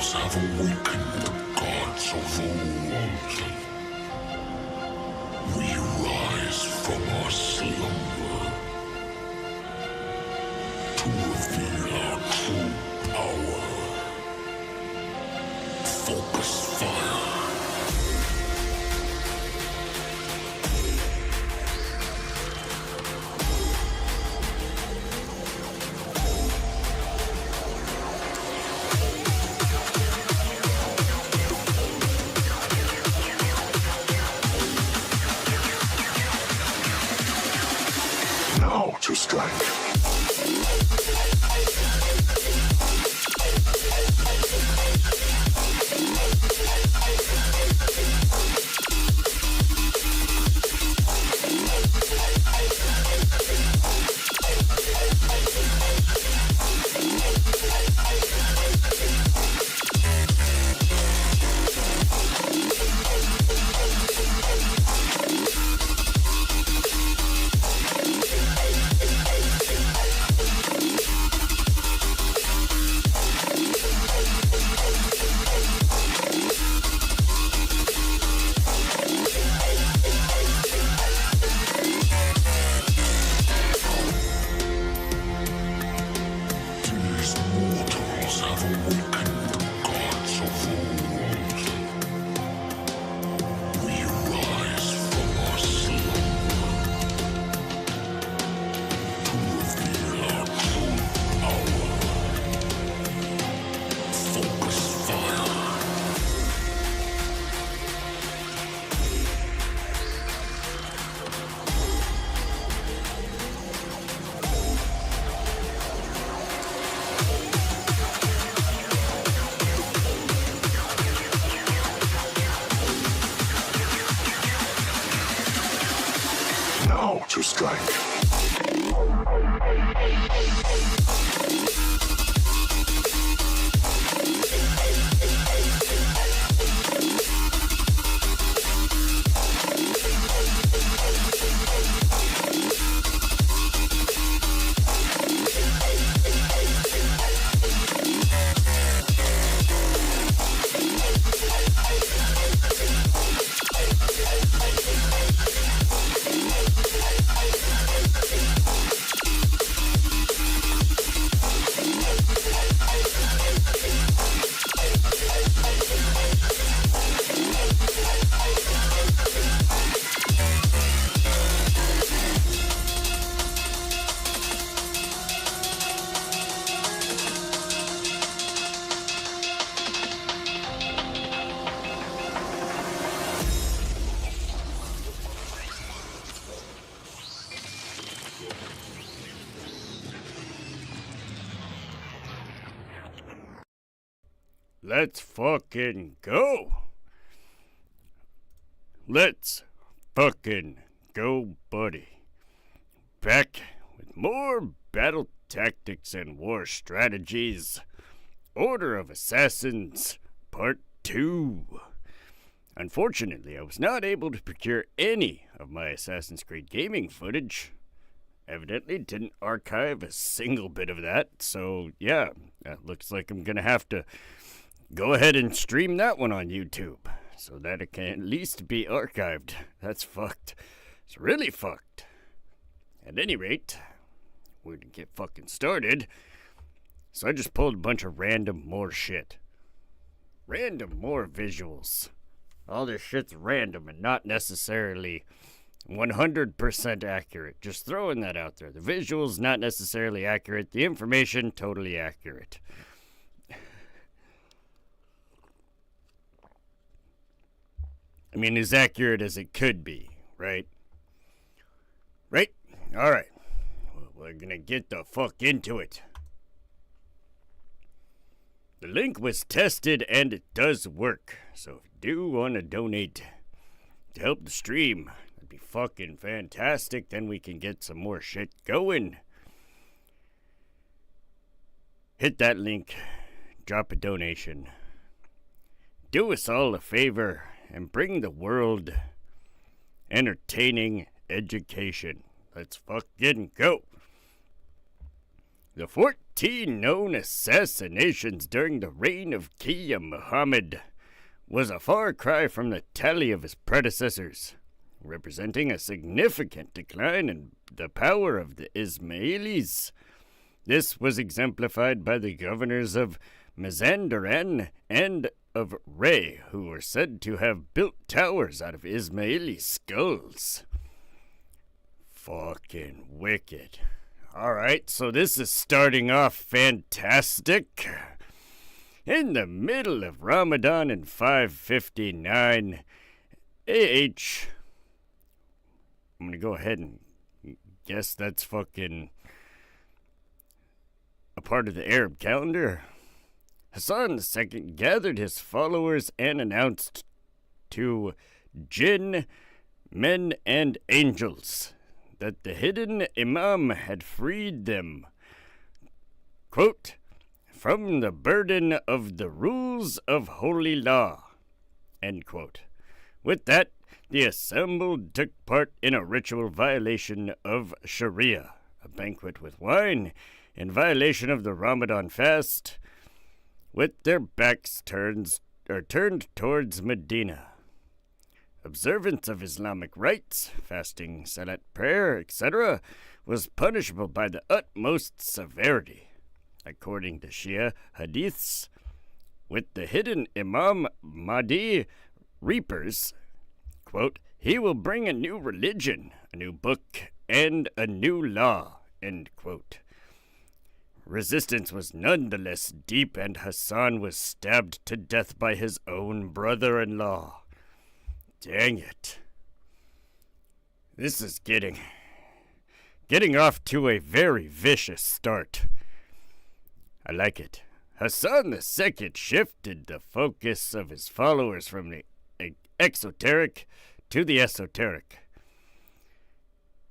mortals have awakened the gods of old. We rise from our slumber to reveal our true power. Focus fire. Now to strike. Now to strike. Let's fucking go. Let's fucking go, buddy. Back with more battle tactics and war strategies. Order of Assassins, Part 2. Unfortunately, I was not able to procure any of my Assassin's Creed gaming footage. Evidently didn't archive a single bit of that, so yeah, that looks like I'm gonna have to go ahead and stream that one on YouTube, so that it can at least be archived. That's fucked. It's really fucked. At any rate, we're gonna get fucking started. So I just pulled a bunch of random more shit. Random more visuals. All this shit's random and not necessarily 100% accurate. Just throwing that out there. The visuals not necessarily accurate. The information totally accurate. I mean, as accurate as it could be, right? Right? Alright. Well, we're gonna get the fuck into it. The link was tested and it does work. So if you do want to donate to help the stream, that'd be fucking fantastic. Then we can get some more shit going. Hit that link. Drop a donation. Do us all a favor and bring the world entertaining education. Let's fucking go. The 15 known assassinations during the reign of Qiyya Muhammad was a far cry from the tally of his predecessors, representing a significant decline in the power of the Ismailis. This was exemplified by the governors of Mazandaran and of Ray, who were said to have built towers out of Ismaili skulls. Fucking wicked. Alright, so this is starting off fantastic. In the middle of Ramadan in 559, I'm gonna go ahead and guess that's fucking a part of the Arab calendar. Hassan II gathered his followers and announced to jinn, men, and angels that the hidden Imam had freed them, quote, from the burden of the rules of holy law, end quote. With that, the assembled took part in a ritual violation of Sharia, a banquet with wine, in violation of the Ramadan fast, with their backs turned towards Medina. Observance of Islamic rites, fasting, salat, prayer, etc., was punishable by the utmost severity. According to Shia hadiths, with the hidden Imam Mahdi reapers, quote, he will bring a new religion, a new book, and a new law, end quote. Resistance was nonetheless deep, and Hassan was stabbed to death by his own brother-in-law. Dang it. This is getting off to a very vicious start. I like it. Hassan II shifted the focus of his followers from the exoteric to the esoteric.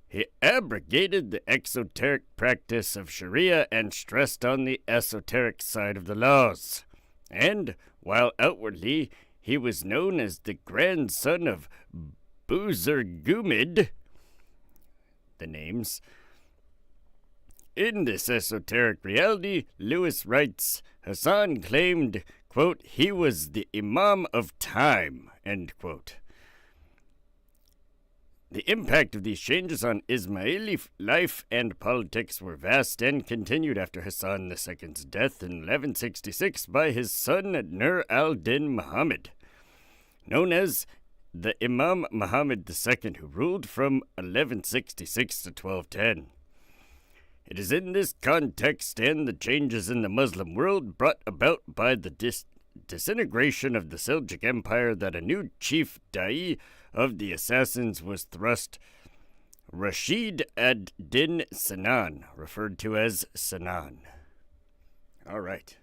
He abrogated the exoteric practice of Sharia and stressed on the esoteric side of the laws. And, while outwardly he was known as the grandson of Buzurgumid, the names, in this esoteric reality, Lewis writes, Hassan claimed, quote, he was the Imam of time, end quote. The impact of these changes on Ismaili life and politics were vast and continued after Hassan II's death in 1166 by his son Nur al-Din Muhammad, known as the Imam Muhammad II, who ruled from 1166 to 1210. It is in this context and the changes in the Muslim world brought about by the disintegration of the Seljuk Empire that a new chief da'i of the assassins was thrust, Rashid ad-Din Sinan, referred to as Sinan. All right.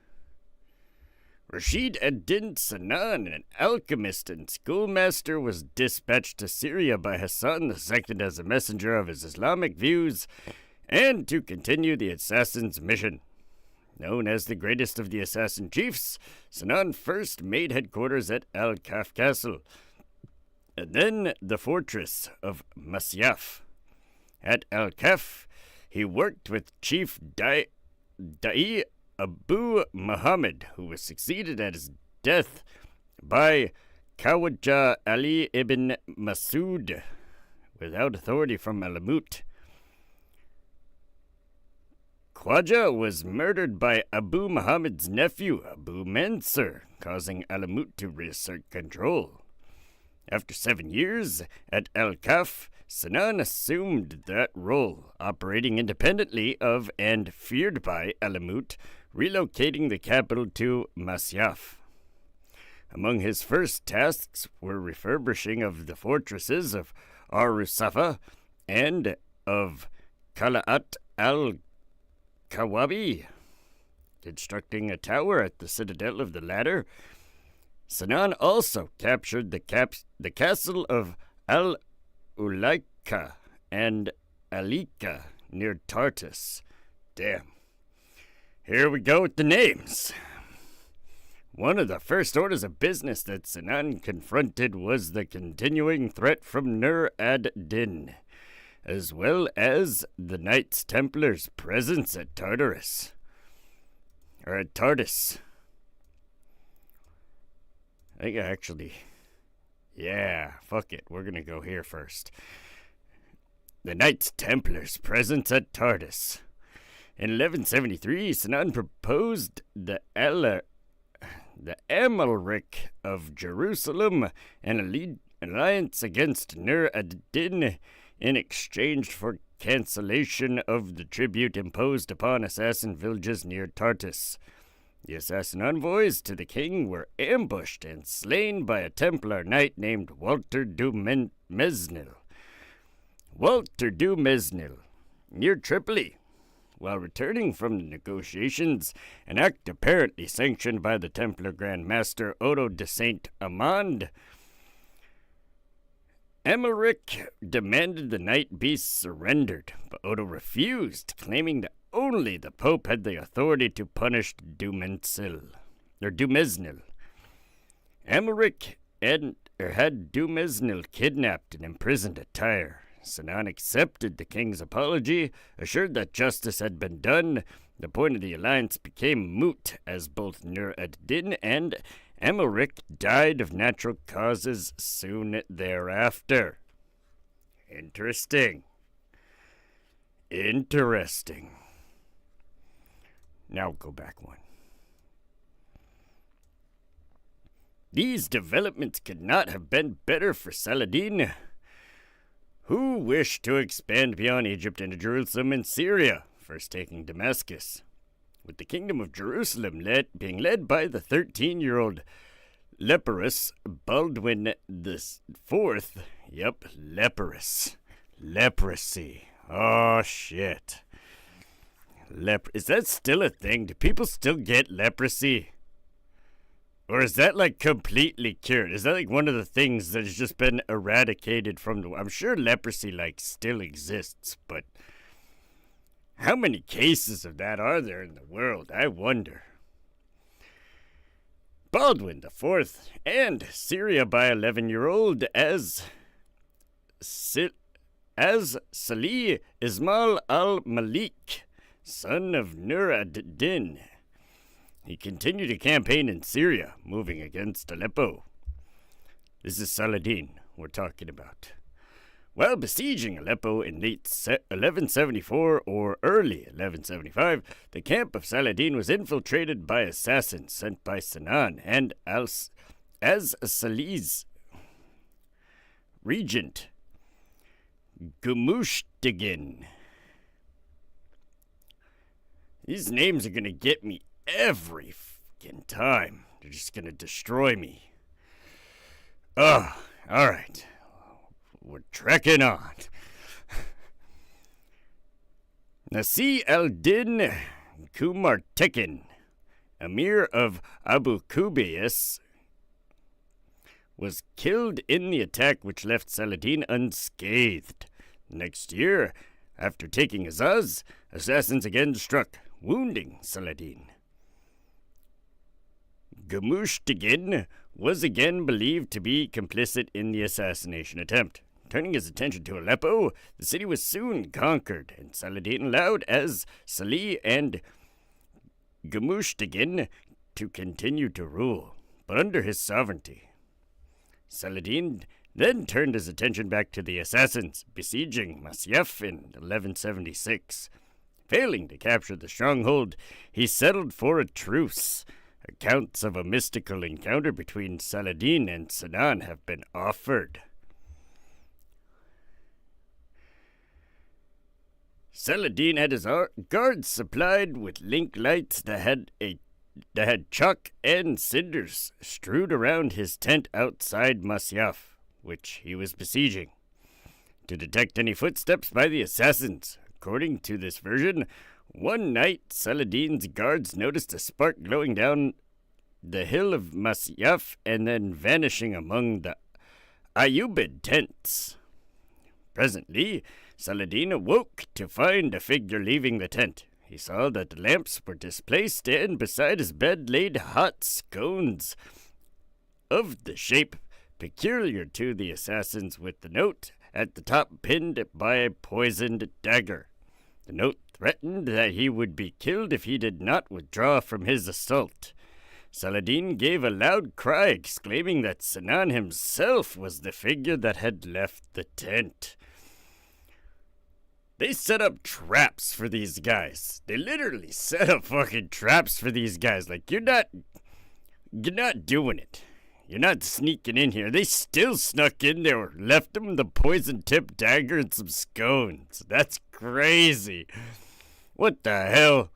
Rashid ad-Din Sinan, an alchemist and schoolmaster, was dispatched to Syria by Hassan II as a messenger of his Islamic views and to continue the assassin's mission. Known as the greatest of the assassin chiefs, Sinan first made headquarters at Al-Kaf Castle, and then the fortress of Masyaf. At Al-Kaf, he worked with Chief Da'i Abu Muhammad, who was succeeded at his death by Khawaja Ali ibn Masud, without authority from Alamut. Khwaja was murdered by Abu Muhammad's nephew, Abu Mansur, causing Alamut to reassert control. After 7 years at Al-Kaf, Sinan assumed that role, operating independently of and feared by Alamut, relocating the capital to Masyaf. Among his first tasks were refurbishing of the fortresses of Ar-Rusafa and of Qala'at al-Kawabi, constructing a tower at the citadel of the latter. Sinan also captured the castle of Al-Ulaika and Alika near Tartus. Damn. Here we go with the names. One of the first orders of business that Sinan confronted was the continuing threat from Nur ad-Din, as well as the Knights Templars' presence at Tartarus. Or at Tardis. I think yeah, fuck it. We're gonna go here first. The Knights Templars' presence at Tardis. In 1173, Sinan proposed the Amalric of Jerusalem an alliance against Nur ad-Din in exchange for cancellation of the tribute imposed upon assassin villages near Tartus. The assassin envoys to the king were ambushed and slain by a Templar knight named Walter du Mesnil. Walter du Mesnil, near Tripoli. While returning from the negotiations, an act apparently sanctioned by the Templar Grand Master Odo de Saint-Amand, Amalric demanded the knight be surrendered, but Odo refused, claiming that only the Pope had the authority to punish Dumesnil. Amalric had Dumesnil kidnapped and imprisoned at Tyre. Sinan accepted the king's apology, assured that justice had been done. The point of the alliance became moot, as both Nur ad-Din and Amalric died of natural causes soon thereafter. Interesting. Now go back one. These developments could not have been better for Saladin, who wished to expand beyond Egypt into Jerusalem and Syria, first taking Damascus. With the kingdom of Jerusalem being led by the 13-year-old leprous Baldwin IV. Yep, leprosy. Oh, shit. Is that still a thing? Do people still get leprosy? Or is that, like, completely cured? Is that, like, one of the things that has just been eradicated from the... I'm sure leprosy, like, still exists, but... how many cases of that are there in the world? I wonder. Baldwin IV and Syria by 11-year-old as Salih Ismail al-Malik, son of Nur ad-Din. He continued a campaign in Syria, moving against Aleppo. This is Saladin we're talking about. While besieging Aleppo in late 1174 or early 1175, the camp of Saladin was infiltrated by assassins sent by Sinan and as Salih's regent, Gumushtigin. These names are going to get me every fucking time. They're just going to destroy me. All right. We're trekking on. Nasir al-Din Kumartekin, Emir of Abu Qubais, was killed in the attack which left Saladin unscathed. Next year, after taking Azaz, assassins again struck, wounding Saladin. Gumushtigin was again believed to be complicit in the assassination attempt. Turning his attention to Aleppo, the city was soon conquered, and Saladin allowed as Salih and Gumushtigin to continue to rule, but under his sovereignty. Saladin then turned his attention back to the assassins, besieging Masyaf in 1176. Failing to capture the stronghold, he settled for a truce. Accounts of a mystical encounter between Saladin and Sinan have been offered. Saladin had his guards supplied with link lights that had chalk and cinders strewed around his tent outside Masyaf, which he was besieging, to detect any footsteps by the assassins. According to this version, one night Saladin's guards noticed a spark glowing down the hill of Masyaf and then vanishing among the Ayyubid tents. Presently, Saladin awoke to find a figure leaving the tent. He saw that the lamps were displaced, and beside his bed laid hot scones of the shape peculiar to the assassins, with the note at the top pinned by a poisoned dagger. The note threatened that he would be killed if he did not withdraw from his assault. Saladin gave a loud cry, exclaiming that Sinan himself was the figure that had left the tent. They set up traps for these guys. They literally set up fucking traps for these guys. Like, you're not doing it. You're not sneaking in here. They still snuck in there, left them the poison-tipped dagger and some scones. That's crazy. What the hell?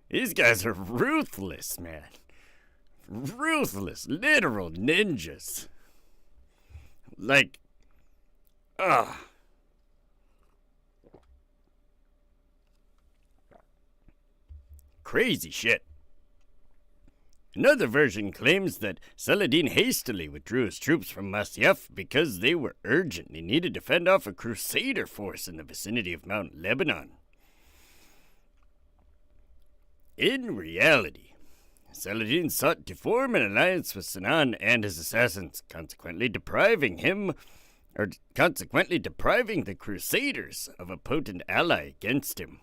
These guys are ruthless, man. Ruthless. Literal ninjas. Like, crazy shit. Another version claims that Saladin hastily withdrew his troops from Masyaf because they were urgent. He needed to fend off a crusader force in the vicinity of Mount Lebanon. In reality, Saladin sought to form an alliance with Sinan and his assassins, consequently depriving the crusaders of a potent ally against him.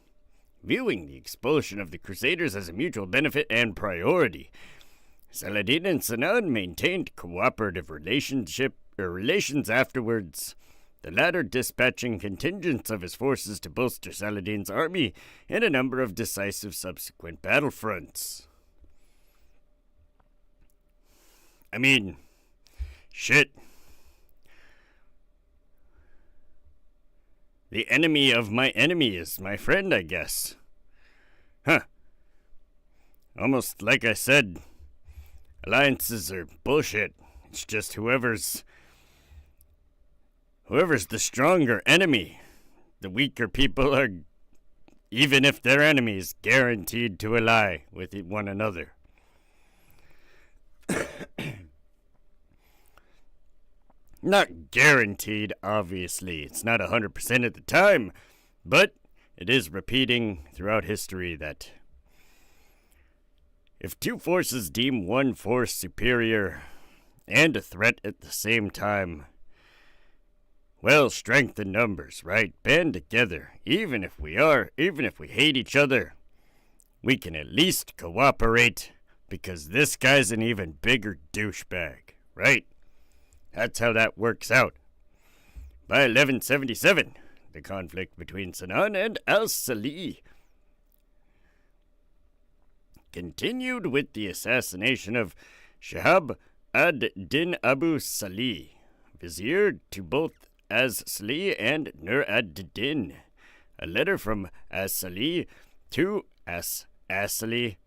Viewing the expulsion of the crusaders as a mutual benefit and priority, Saladin and Sinan maintained cooperative relations afterwards, the latter dispatching contingents of his forces to bolster Saladin's army in a number of decisive subsequent battlefronts. I mean, shit. The enemy of my enemy is my friend, I guess. Huh. Almost like I said, alliances are bullshit. It's just whoever's the stronger enemy. The weaker people are, even if they're enemies, guaranteed to ally with one another. Not guaranteed, obviously. It's not 100% at the time, but it is repeating throughout history that if two forces deem one force superior and a threat at the same time, well, strength in numbers, right? Band together. Even if we hate each other, we can at least cooperate because this guy's an even bigger douchebag, right? That's how that works out. By 1177, the conflict between Sinan and al-Salih continued with the assassination of Shahab ad-Din Abu Salih, vizier to both as-Salih and Nur ad-Din. A letter from as-Salih to as-Salih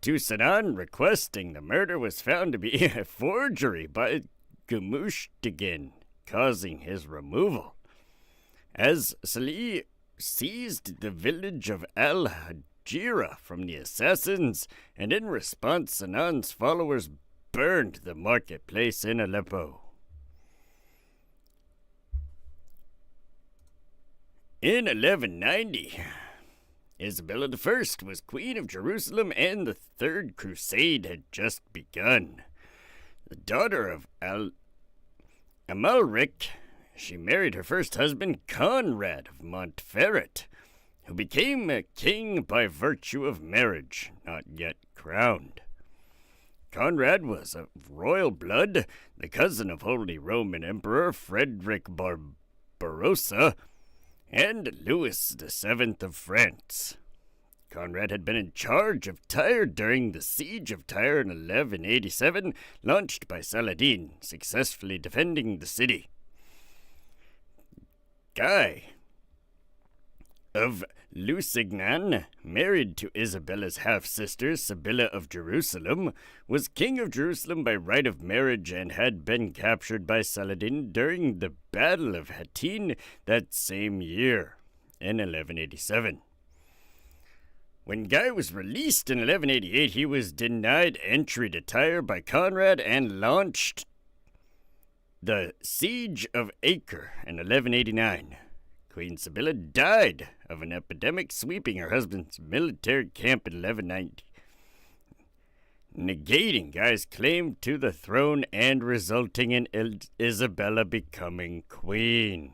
to Sinan requesting the murder was found to be a forgery by Gumushtigin, causing his removal. As Salih seized the village of al-Hajira from the assassins, and in response Sinan's followers burned the marketplace in Aleppo. In 1190, Isabella I was Queen of Jerusalem, and the Third Crusade had just begun. The daughter of Amalric, she married her first husband, Conrad of Montferrat, who became a king by virtue of marriage, not yet crowned. Conrad was of royal blood, the cousin of Holy Roman Emperor Frederick Barbarossa, and Louis VII of France. Conrad had been in charge of Tyre during the siege of Tyre in 1187, launched by Saladin, successfully defending the city. Guy of Lusignan, married to Isabella's half-sister Sibylla of Jerusalem, was king of Jerusalem by right of marriage and had been captured by Saladin during the Battle of Hattin that same year, in 1187. When Guy was released in 1188, he was denied entry to Tyre by Conrad and launched the Siege of Acre in 1189. Queen Sibylla died of an epidemic sweeping her husband's military camp in 1190, negating Guy's claim to the throne and resulting in Isabella becoming queen.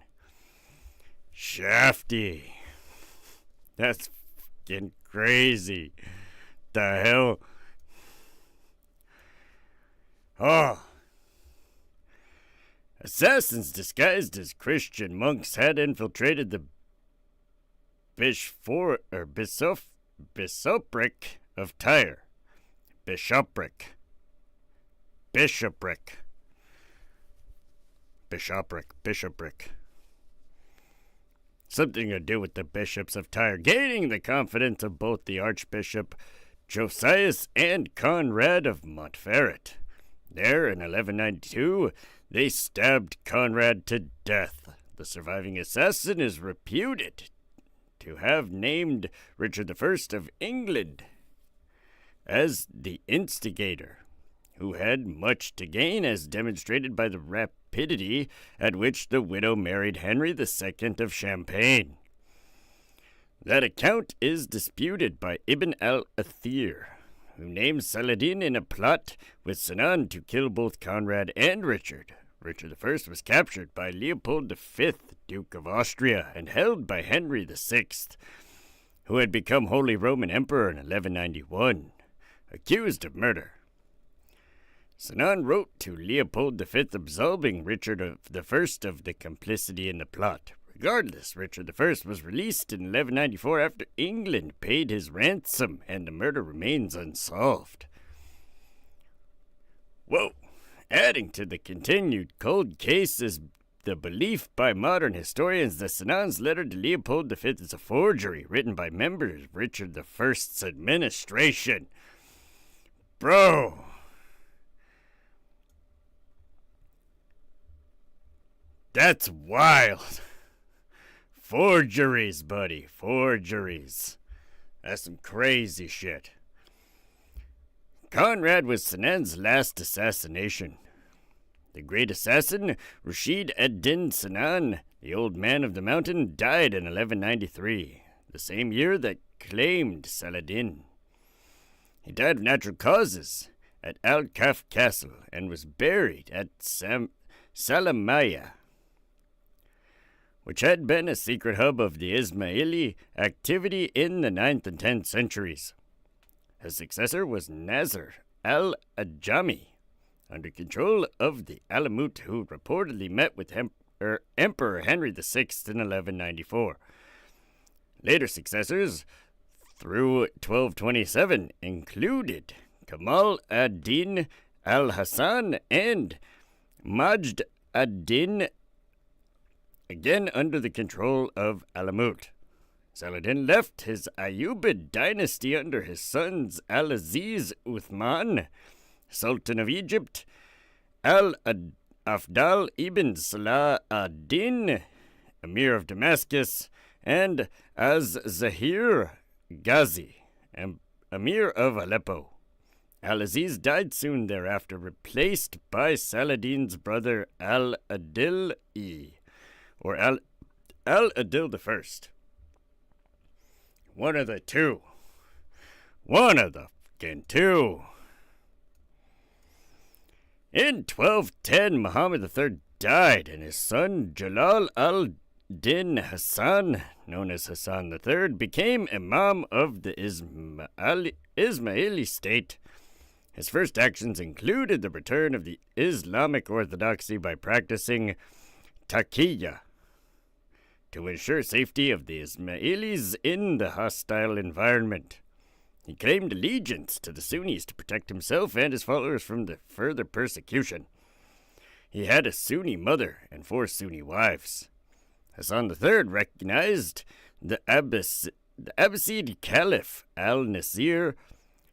Shafty. That's fucking crazy. The hell? Oh. Assassins disguised as Christian monks had infiltrated the bishopric of Tyre. Bishopric. Something to do with the bishops of Tyre, gaining the confidence of both the Archbishop Josias and Conrad of Montferrat. There, in 1192, they stabbed Conrad to death. The surviving assassin is reputed to have named Richard I of England as the instigator, who had much to gain, as demonstrated by the rapidity at which the widow married Henry II of Champagne. That account is disputed by Ibn al-Athir, who names Saladin in a plot with Sinan to kill both Conrad and Richard. Richard I was captured by Leopold V, Duke of Austria, and held by Henry VI, who had become Holy Roman Emperor in 1191, accused of murder. Sinan wrote to Leopold V absolving Richard I of the complicity in the plot. Regardless, Richard I was released in 1194 after England paid his ransom, and the murder remains unsolved. Whoa! Adding to the continued cold case is the belief by modern historians that Sinan's letter to Leopold V is a forgery written by members of Richard I's administration. Bro! That's wild. Forgeries, buddy. Forgeries. That's some crazy shit. Conrad was Sinan's last assassination. The great assassin, Rashid ad-Din Sinan, the old man of the mountain, died in 1193, the same year that claimed Saladin. He died of natural causes at Al-Kaf Castle and was buried at Salamaya, which had been a secret hub of the Ismaili activity in the 9th and 10th centuries. His successor was Nasr al-Ajami, under control of the Alamut, who reportedly met with Emperor Henry VI in 1194. Later successors, through 1227, included Kamal ad-Din al-Hassan and Majd ad-Din, again under the control of Alamut. Saladin left his Ayyubid dynasty under his sons Al-Aziz Uthman, Sultan of Egypt, Al-Afdal ibn Salah ad-Din, Emir of Damascus, and Az-Zahir Ghazi, Emir of Aleppo. Al-Aziz died soon thereafter, replaced by Saladin's brother Al-Adil-I, or Al-Adil I. One of the two. One of the fucking two. In 1210, Muhammad III died, and his son Jalal al-Din Hassan, known as Hassan III, became Imam of the Ismaili state. His first actions included the return of the Islamic orthodoxy by practicing taqiyya to ensure safety of the Ismailis in the hostile environment. He claimed allegiance to the Sunnis to protect himself and his followers from the further persecution. He had a Sunni mother and 4 Sunni wives. Hassan III recognized the Abbasid Caliph al-Nasir,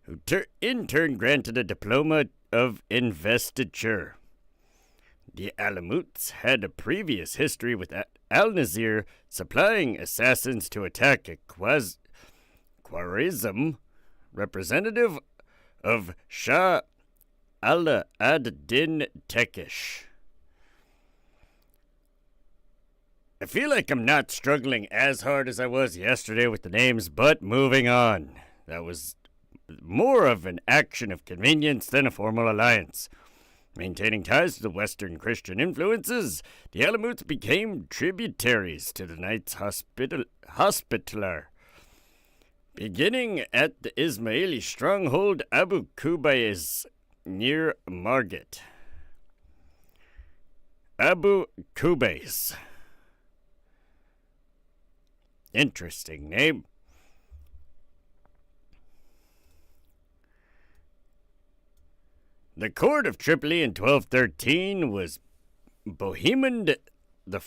who in turn granted a diploma of investiture. The Alamuts had a previous history with al-Nasir supplying assassins to attack a Khwarizm representative of Shah al-ad-Din Tekish. I feel like I'm not struggling as hard as I was yesterday with the names, but moving on. That was more of an action of convenience than a formal alliance. Maintaining ties to the Western Christian influences, the Alamuts became tributaries to the Knights Hospitaller. Beginning at the Ismaili stronghold Abu Qubays near Margate. Abu Qubays. Interesting name. The court of Tripoli in 1213 was Bohemond IV, the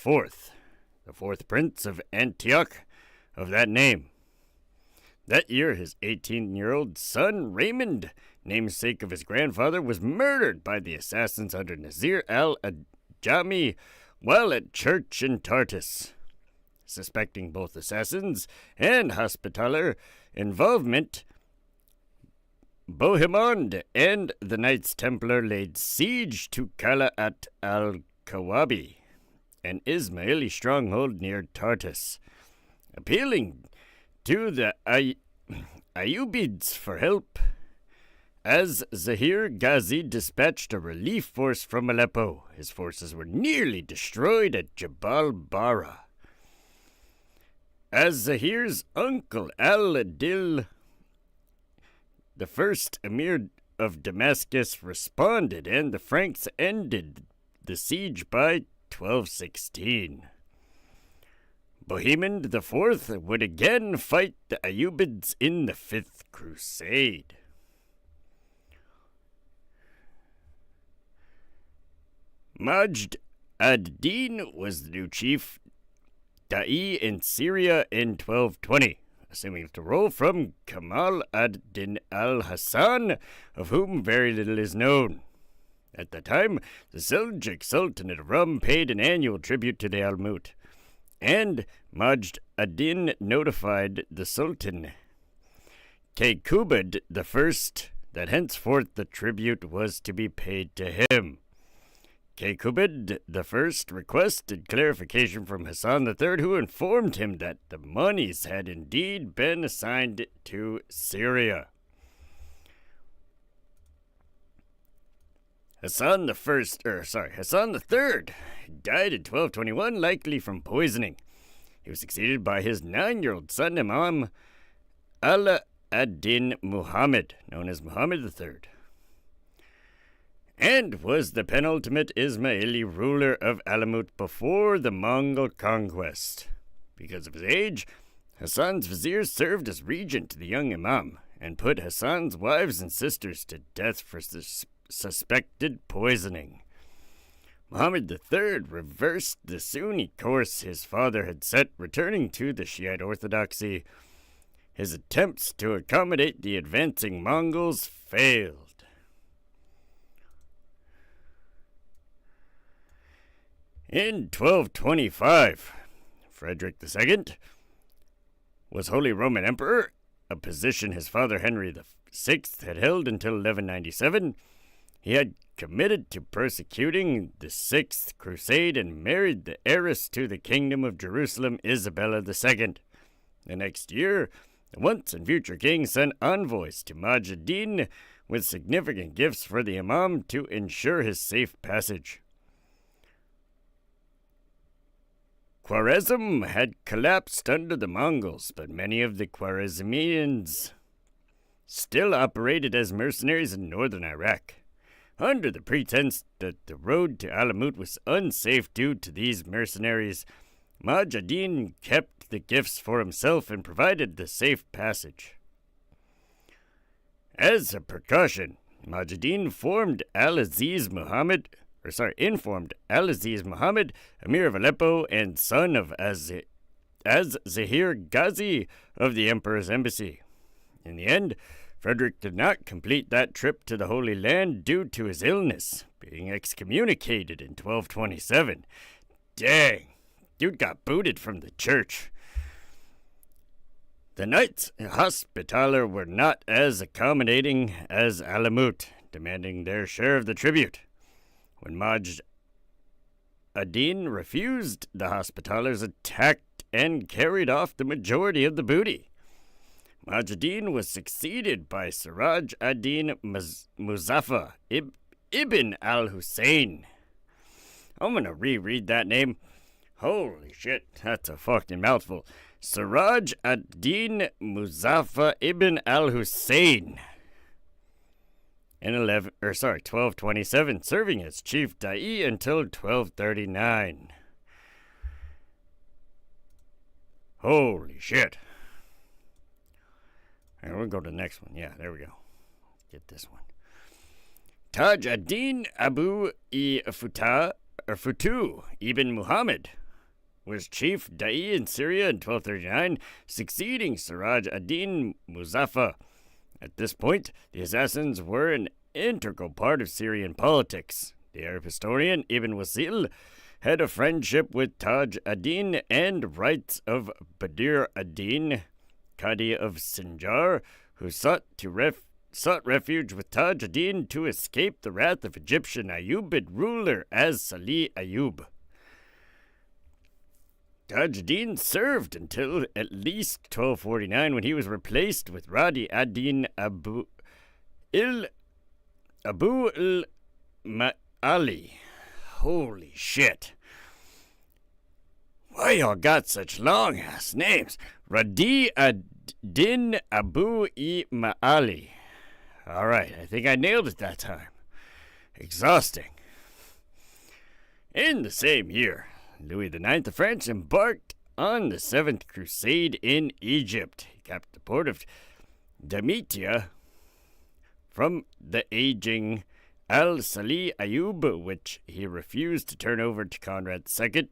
fourth prince of Antioch of that name. That year, his 18-year-old son, Raymond, namesake of his grandfather, was murdered by the assassins under Nazir al-Ajami while at church in Tartus. Suspecting both assassins and Hospitaller involvement, Bohemond and the Knights Templar laid siege to Qalat al-Kawabi, an Ismaili stronghold near Tartus. Appealing to the Ayyubids for help, as Zahir Ghazi dispatched a relief force from Aleppo. His forces were nearly destroyed at Jabal Bara. As Zahir's uncle al-Adil, the first emir of Damascus, responded, and the Franks ended the siege by 1216. Bohemond IV would again fight the Ayyubids in the Fifth Crusade. Majd ad-Din was the new chief Da'i in Syria in 1220, assuming the role from Kamal ad-Din al-Hassan, of whom very little is known. At the time, the Seljuk Sultanate of Rum paid an annual tribute to the Almut, and Majd ad-Din notified the Sultan, Kayqubad I, that henceforth the tribute was to be paid to him. Kayqubad I requested clarification from Hassan III, who informed him that the monies had indeed been assigned to Syria. Hassan III died in 1221, likely from poisoning. He was succeeded by his 9-year-old son, Imam Ala ad-Din Muhammad, known as Muhammad III, and was the penultimate Ismaili ruler of Alamut before the Mongol conquest. Because of his age, Hassan's vizier served as regent to the young Imam and put Hassan's wives and sisters to death for suspected poisoning. Muhammad III reversed the Sunni course his father had set, returning to the Shiite orthodoxy. His attempts to accommodate the advancing Mongols failed. In 1225, Frederick II was Holy Roman Emperor, a position his father Henry VI had held until 1197. He had committed to persecuting the Sixth Crusade and married the heiress to the Kingdom of Jerusalem, Isabella II. The next year, the once and future king sent envoys to Majd ad-Din with significant gifts for the Imam to ensure his safe passage. Khwarezm had collapsed under the Mongols, but many of the Khwarezmians still operated as mercenaries in northern Iraq. Under the pretense that the road to Alamut was unsafe due to these mercenaries, Majd ad-Din kept the gifts for himself and provided the safe passage. As a precaution, Majd ad-Din informed Al-Aziz Muhammad, Emir of Aleppo and son of Az-Zahir Ghazi of the Emperor's embassy. In the end, Frederick did not complete that trip to the Holy Land due to his illness, being excommunicated in 1227. Dang, dude got booted from the church. The Knights Hospitaller were not as accommodating as Alamut, demanding their share of the tribute. When Majd ad-Din refused, the Hospitallers attacked and carried off the majority of the booty. Majd ad-Din was succeeded by Siraj ad-Din Muzaffar ibn al-Hussein. I'm gonna reread that name. Holy shit, that's a fucking mouthful. Siraj ad-Din Muzaffar ibn al-Hussein. In 1227, serving as chief da'i until 1239. Holy shit. Alright, we'll go to the next one. Yeah, there we go. Get this one. Taj ad-Din Futu ibn Muhammad was chief da'i in Syria in 1239, succeeding Siraj ad-Din Muzaffar. At this point, the assassins were an integral part of Syrian politics. The Arab historian Ibn Wasil had a friendship with Taj ad-Din and rights of Badr ad-Din, Qadi of Sinjar, who sought refuge with Taj ad-Din to escape the wrath of Egyptian Ayyubid ruler as Salih Ayyub. Taj ad-Din served until at least 1249, when he was replaced with Radi ad-Din Abu al-Ma'ali. Holy shit. Why y'all got such long-ass names? Radi ad-Din Ma'ali. Alright, I think I nailed it that time. Exhausting. In the same year, Louis IX of France embarked on the Seventh Crusade in Egypt. He captured the port of Damietta from the aging Al-Salih Ayyub, which he refused to turn over to Conrad II,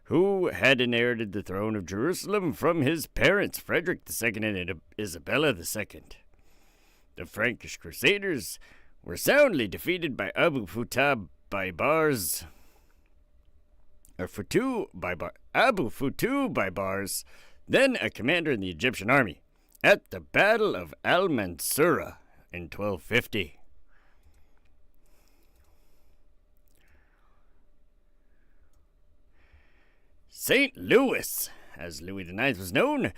who had inherited the throne of Jerusalem from his parents, Frederick II and Isabella II. The Frankish Crusaders were soundly defeated by Abu Futu by Bars, then a commander in the Egyptian army, at the Battle of Al-Mansura in 1250. St. Louis, as Louis IX was known,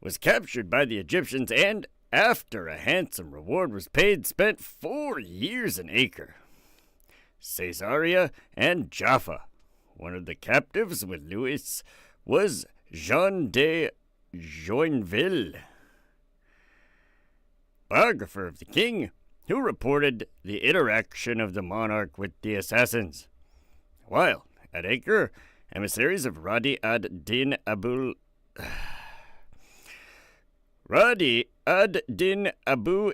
was captured by the Egyptians and, after a handsome reward was paid, spent 4 years in Acre, Caesarea, and Jaffa. One of the captives with Louis was Jean de Joinville, biographer of the king, who reported the interaction of the monarch with the assassins. While at Acre, emissaries of Radi ad-Din Abu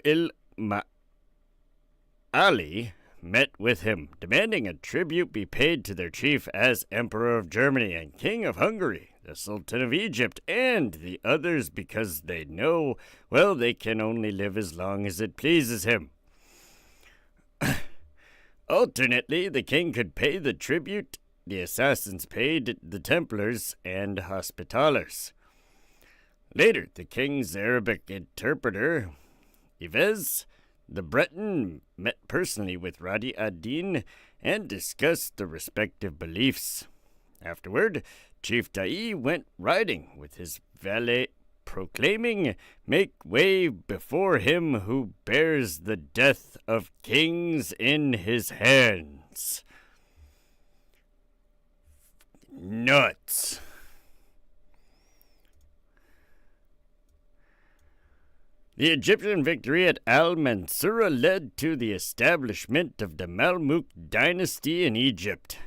il-Ma'ali met with him, demanding a tribute be paid to their chief as Emperor of Germany and King of Hungary, the Sultan of Egypt, and the others, because they know, well, they can only live as long as it pleases him. Alternately, the king could pay the tribute the assassins paid the Templars and Hospitallers. Later, the king's Arabic interpreter, Yves the Breton, met personally with Radi ad-Din and discussed the respective beliefs. Afterward, Chief Da'i went riding with his valet, proclaiming, "Make way before him who bears the death of kings in his hands." Nuts. The Egyptian victory at Al-Mansura led to the establishment of the Mamluk dynasty in Egypt.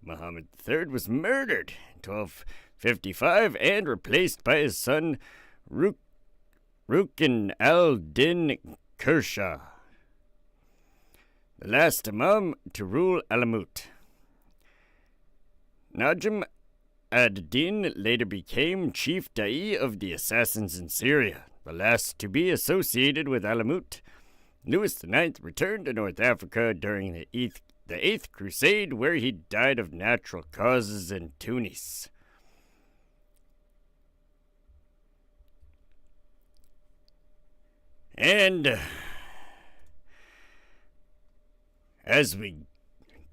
Muhammad III was murdered in 1255 and replaced by his son Rukin al-Din Kershaw, the last Imam to rule Alamut. Najm ad-Din later became chief da'i of the assassins in Syria, the last to be associated with Alamut. Louis IX returned to North Africa during the Eighth Crusade, where he died of natural causes in Tunis. And as we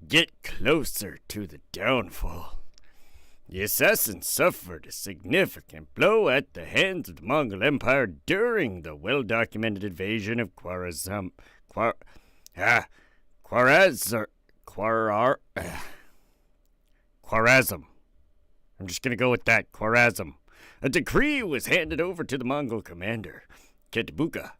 get closer to the downfall, the assassins suffered a significant blow at the hands of the Mongol Empire Khwarazm. I'm just going to go with that, Khwarazm. A decree was handed over to the Mongol commander, Ketbuka,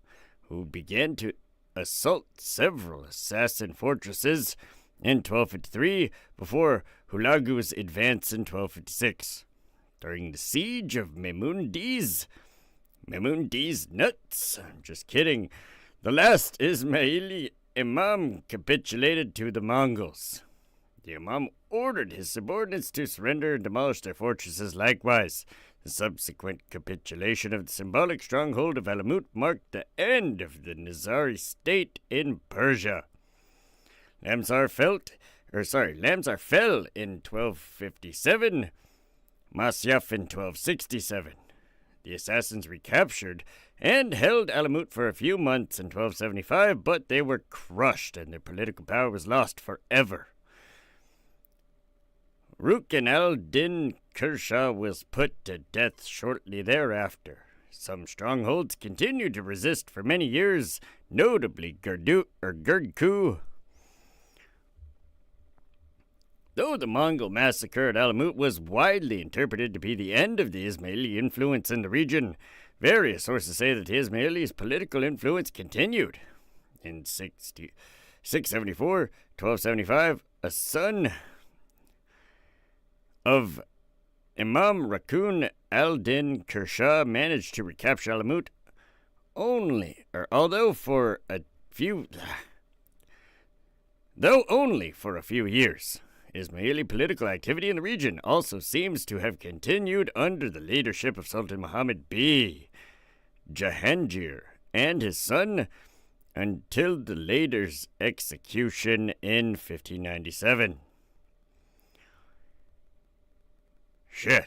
who began to assault several assassin fortresses in 1253 before Hulagu's advance in 1256. During the siege of Mehmundiz nuts, I'm just kidding, the last Ismaili Imam capitulated to the Mongols. The Imam ordered his subordinates to surrender and demolish their fortresses likewise. The subsequent capitulation of the symbolic stronghold of Alamut marked the end of the Nizari state in Persia. Lamsar fell in 1257, Masyaf in 1267. The assassins recaptured and held Alamut for a few months in 1275, but they were crushed and their political power was lost forever. Rukn al-Din Kershaw was put to death shortly thereafter. Some strongholds continued to resist for many years, notably Gurdku. Though the Mongol massacre at Alamut was widely interpreted to be the end of the Ismaili influence in the region, various sources say that the Ismailis' political influence continued. In 674, 1275, a son of Imam Rukn al-Din Kershaw managed to recapture Alamut only for a few years. Ismaili political activity in the region also seems to have continued under the leadership of Sultan Muhammad B. Jahangir and his son until the latter's execution in 1597. Shit.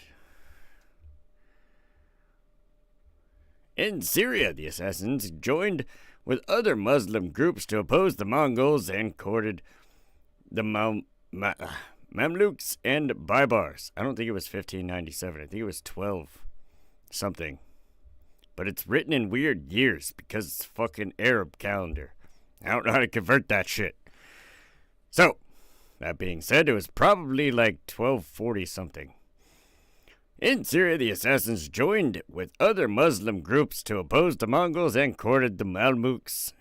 In Syria, the assassins joined with other Muslim groups to oppose the Mongols and courted the Mamluks and Baibars. I don't think it was 1597. I think it was 12 something. But it's written in weird years because it's fucking Arab calendar. I don't know how to convert that shit. So, that being said, it was probably like 1240 something. In Syria, the assassins joined with other Muslim groups to oppose the Mongols and courted the Mamluks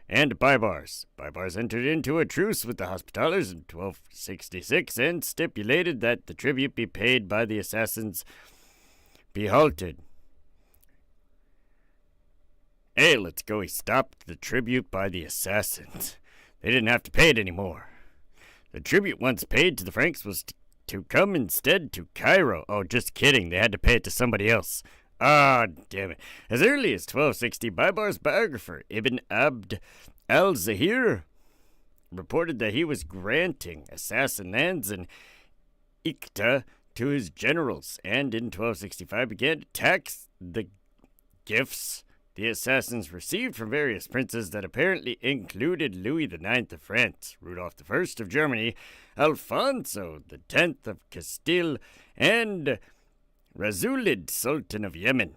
and Baibars. Baibars entered into a truce with the Hospitallers in 1266 and stipulated that the tribute be paid by the assassins be halted. Hey, let's go. He stopped the tribute by the assassins. They didn't have to pay it anymore. The tribute once paid to the Franks was to come instead to Cairo. Oh, just kidding. They had to pay it to somebody else. Ah, damn it. As early as 1260, Baibar's biographer, Ibn Abd al-Zahir, reported that he was granting assassin lands in Iqta to his generals, and in 1265 began to tax the gifts the assassins received from various princes that apparently included Louis IX of France, Rudolph I of Germany, Alfonso X of Castile, and Razulid, Sultan of Yemen.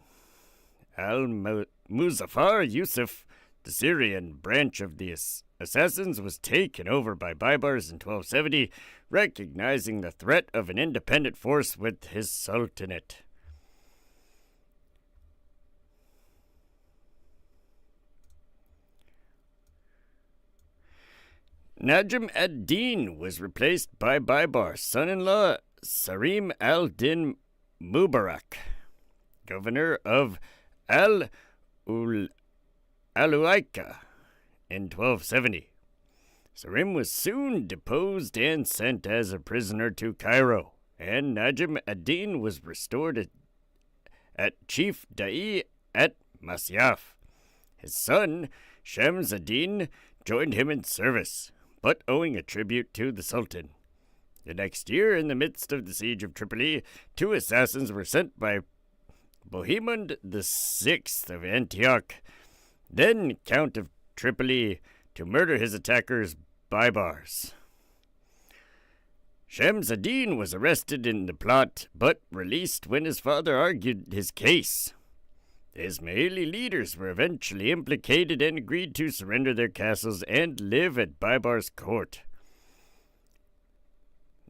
Al-Muzaffar Yusuf, the Syrian branch of the assassins, was taken over by Baibars in 1270, recognizing the threat of an independent force with his sultanate. Najm ad-Din was replaced by Baibar's son-in-law, Sarim al-Din Mubarak, governor of Al-Ulaika in 1270. Sarim was soon deposed and sent as a prisoner to Cairo, and Najm ad-Din was restored at chief da'i at Masyaf. His son, Shams ad-Din, joined him in service, but owing a tribute to the Sultan. The next year, in the midst of the siege of Tripoli, 2 assassins were sent by Bohemond VI of Antioch, then Count of Tripoli, to murder his attackers, Baibars. Shams ad-Din was arrested in the plot, but released when his father argued his case. The Ismaili leaders were eventually implicated and agreed to surrender their castles and live at Babar's court.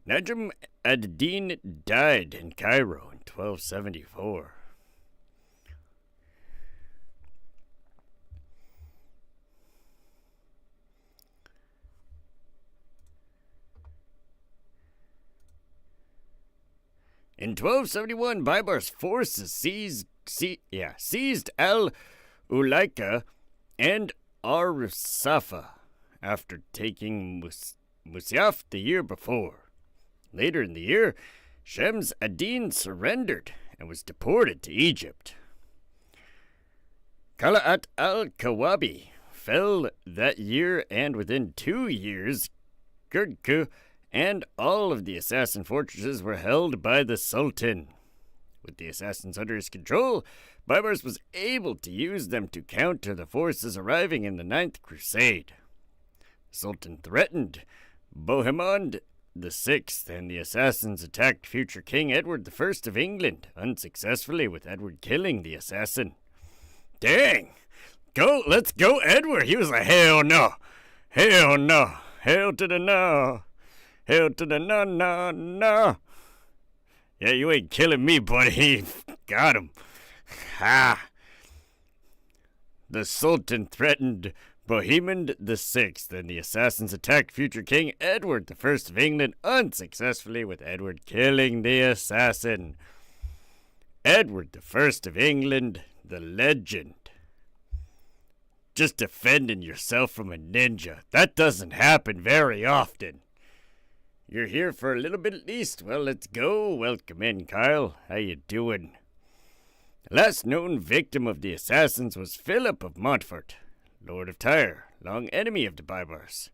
Najm ad-Din died in Cairo in 1274. In 1271, Babar's forces seized Al-Ulaika and Ar-Safa after taking Musyaf the year before. Later in the year, Shams ad-Din surrendered and was deported to Egypt. Qala'at al-Kawabi fell that year, and within 2 years, Gurku and all of the assassin fortresses were held by the Sultan. With the assassins under his control, Baybars was able to use them to counter the forces arriving in the Ninth Crusade. The Sultan threatened Bohemond VI, and the assassins attacked future King Edward I of England, unsuccessfully, with Edward killing the assassin. Dang! Let's go, Edward! He was like, hell no! Hell no! Hell to the no! Hell to the no, no, no! Yeah, you ain't killing me, buddy. Got him. Ha! The Sultan threatened Bohemond VI, and the assassins attacked future King Edward I of England, unsuccessfully, with Edward killing the assassin. Edward I of England, the legend. Just defending yourself from a ninja. That doesn't happen very often. You're here for a little bit at least. Well, let's go. Welcome in, Kyle. How you doing? The last known victim of the assassins was Philip of Montfort, Lord of Tyre, long enemy of the Baybars.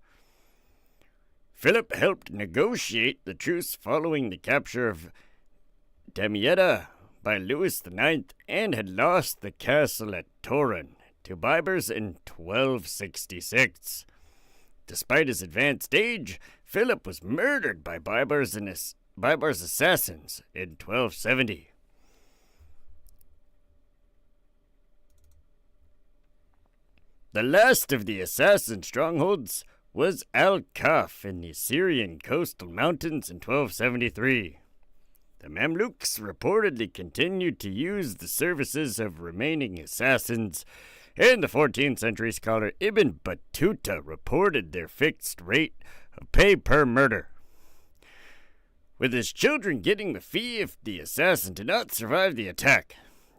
Philip helped negotiate the truce following the capture of Damietta by Louis IX, and had lost the castle at Toron to Baybars in 1266. Despite his advanced age, Philip was murdered by Baybars assassins in 1270. The last of the assassin strongholds was Al-Kaf in the Syrian coastal mountains in 1273. The Mamluks reportedly continued to use the services of remaining assassins, and the 14th century scholar Ibn Battuta reported their fixed rate of pay per murder, with his children getting the fee if the assassin did not survive the attack.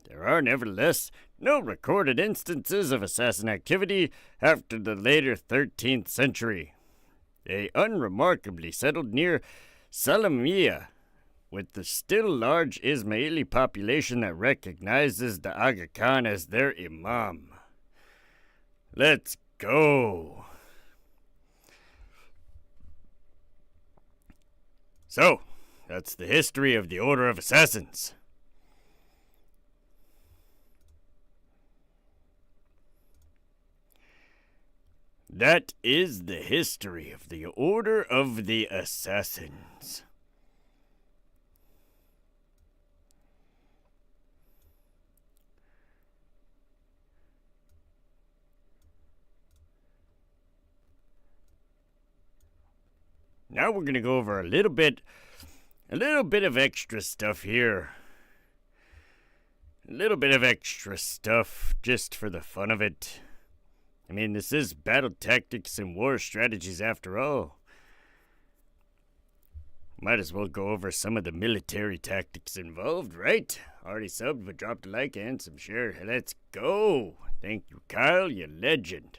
There are nevertheless no recorded instances of assassin activity after the later 13th century. They unremarkably settled near Salamiyya, with the still large Ismaili population that recognizes the Aga Khan as their imam. Let's go. So, that's the history of the Order of Assassins. That is the history of the Order of the Assassins. Now we're going to go over a little bit of extra stuff here. A little bit of extra stuff just for the fun of it. I mean, this is battle tactics and war strategies after all. Might as well go over some of the military tactics involved, right? Already subbed, but dropped a like and some share. Let's go. Thank you, Kyle, you legend.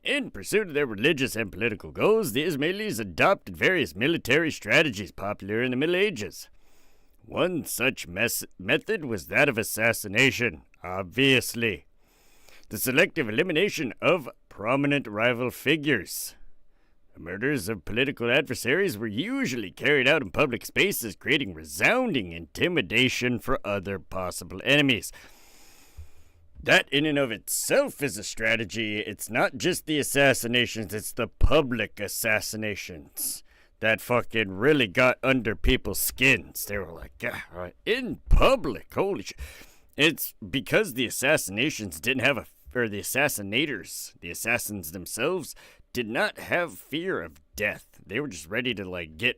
In pursuit of their religious and political goals, the Ismailis adopted various military strategies popular in the Middle Ages. One such method was that of assassination, obviously. The selective elimination of prominent rival figures. The murders of political adversaries were usually carried out in public spaces, creating resounding intimidation for other possible enemies. That in and of itself is a strategy. It's not just the assassinations, it's the public assassinations that fucking really got under people's skins. They were like, in public, holy shit. It's because the assassinations didn't have the assassinators, the assassins themselves, did not have fear of death. They were just ready to, like, get,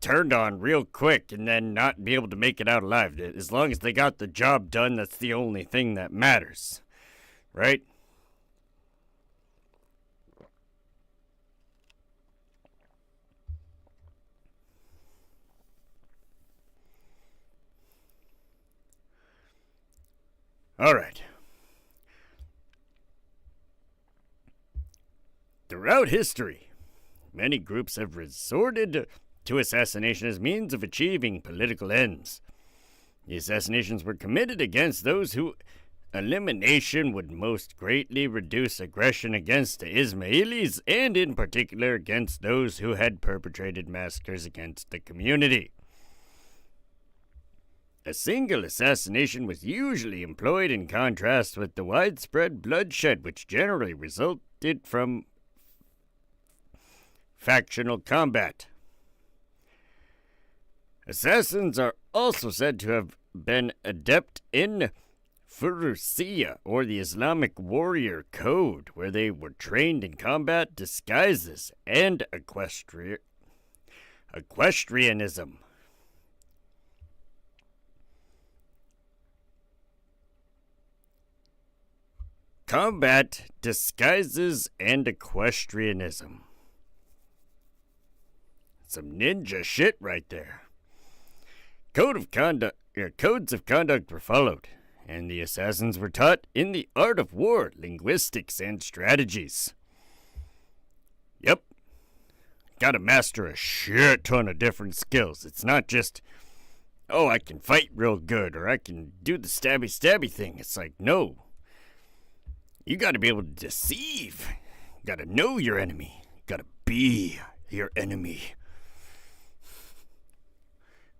turned on real quick and then not be able to make it out alive. As long as they got the job done, that's the only thing that matters. Right? All right. Throughout history, many groups have resorted to assassination as means of achieving political ends. The assassinations were committed against those whose elimination would most greatly reduce aggression against the Ismailis, and in particular against those who had perpetrated massacres against the community. A single assassination was usually employed in contrast with the widespread bloodshed which generally resulted from factional combat. Assassins are also said to have been adept in Furusiya, or the Islamic warrior code, where they were trained in combat, disguises, and equestrianism. Combat, disguises, and equestrianism. Some ninja shit right there. Codes of conduct were followed, and the assassins were taught in the art of war, linguistics, and strategies. Yep. Gotta master a shit ton of different skills. It's not just, oh, I can fight real good, or I can do the stabby thing. It's like, no. You gotta be able to deceive. You gotta know your enemy. You gotta be your enemy.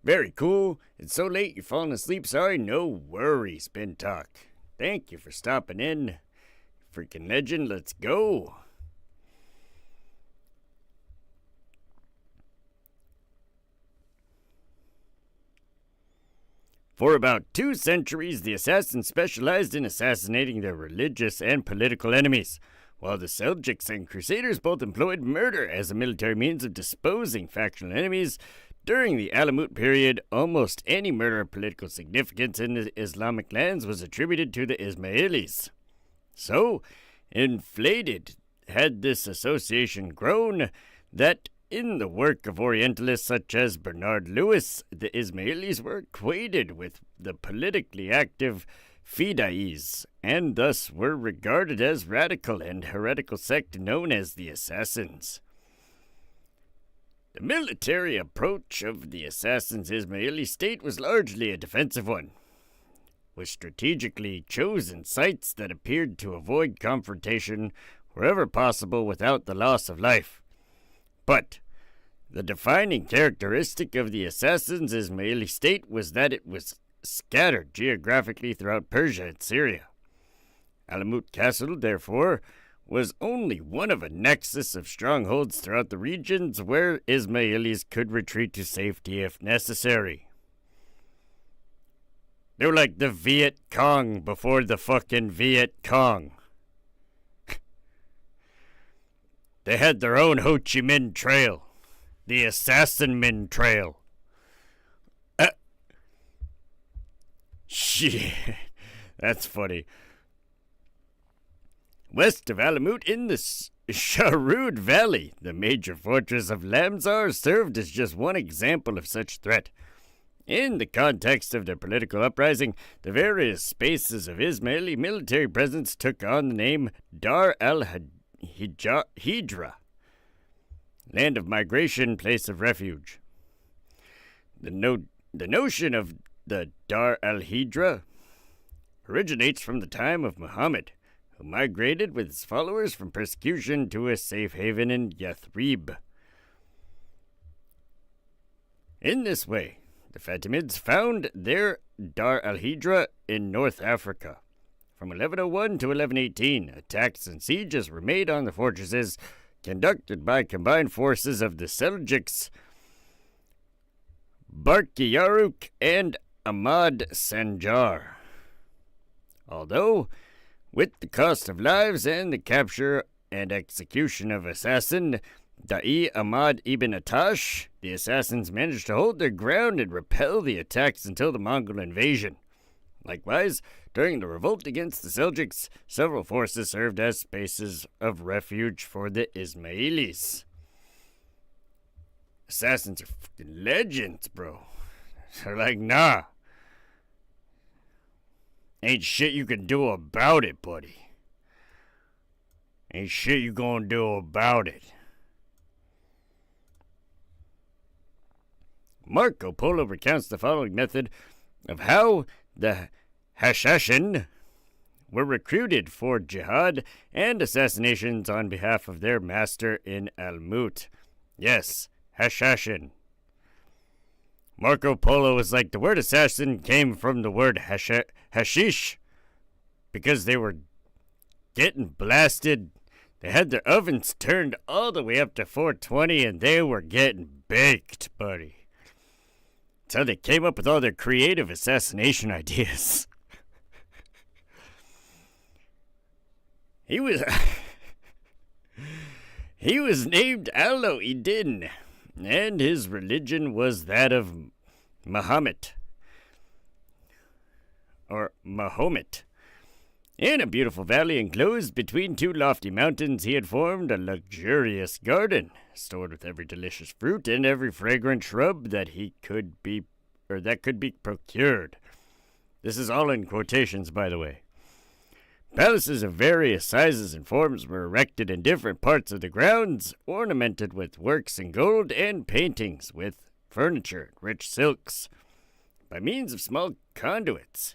Very cool. It's so late you're falling asleep. Sorry, no worries, Ben Talk. Thank you for stopping in. Freaking legend, let's go. For about 2 centuries, the assassins specialized in assassinating their religious and political enemies, while the Seljuks and Crusaders both employed murder as a military means of disposing factional enemies. During the Alamut period, almost any murder of political significance in the Islamic lands was attributed to the Ismailis. So, inflated had this association grown that in the work of Orientalists such as Bernard Lewis, the Ismailis were equated with the politically active Fidais, and thus were regarded as radical and heretical sect known as the Assassins. The military approach of the Assassins' Ismaili state was largely a defensive one, with strategically chosen sites that appeared to avoid confrontation wherever possible without the loss of life. But the defining characteristic of the Assassins' Ismaili state was that it was scattered geographically throughout Persia and Syria. Alamut Castle, therefore, was only one of a nexus of strongholds throughout the regions where Ismailis could retreat to safety if necessary. They were like the Viet Cong before the fucking Viet Cong. They had their own Ho Chi Minh Trail, the Assassin Minh Trail. Shit, that's funny. West of Alamut in the Sharud Valley, the major fortress of Lamsar served as just one example of such threat. In the context of the political uprising, the various spaces of Ismaili military presence took on the name Dar al-Hijra, land of migration, place of refuge. The notion of the Dar al-Hijra originates from the time of Muhammad, who migrated with his followers from persecution to a safe haven in Yathrib. In this way, the Fatimids found their Dar al-Hijra in North Africa. From 1101 to 1118, attacks and sieges were made on the fortresses, conducted by combined forces of the Seljuks, Barkiyaruk and Ahmad Sanjar. Although, with the cost of lives and the capture and execution of assassin Da'i Ahmad ibn Atash, the assassins managed to hold their ground and repel the attacks until the Mongol invasion. Likewise, during the revolt against the Seljuks, several forces served as spaces of refuge for the Ismailis. Assassins are fucking legends, bro. They're like, nah. Ain't shit you can do about it, buddy. Ain't shit you gonna do about it. Marco Polo recounts the following method of how the Hashashin were recruited for jihad and assassinations on behalf of their master in Al-Mut. Yes, Hashashin. Marco Polo was like, the word assassin came from the word hashish because they were getting blasted. They had their ovens turned all the way up to 420 and they were getting baked, buddy. So they came up with all their creative assassination ideas. He was named Alo-Eddin, and his religion was that of Mahomet. In a beautiful valley enclosed between two lofty mountains, he had formed a luxurious garden, stored with every delicious fruit and every fragrant shrub that could be procured. This is all in quotations, by the way. Palaces of various sizes and forms were erected in different parts of the grounds, ornamented with works in gold and paintings with furniture, rich silks. By means of small conduits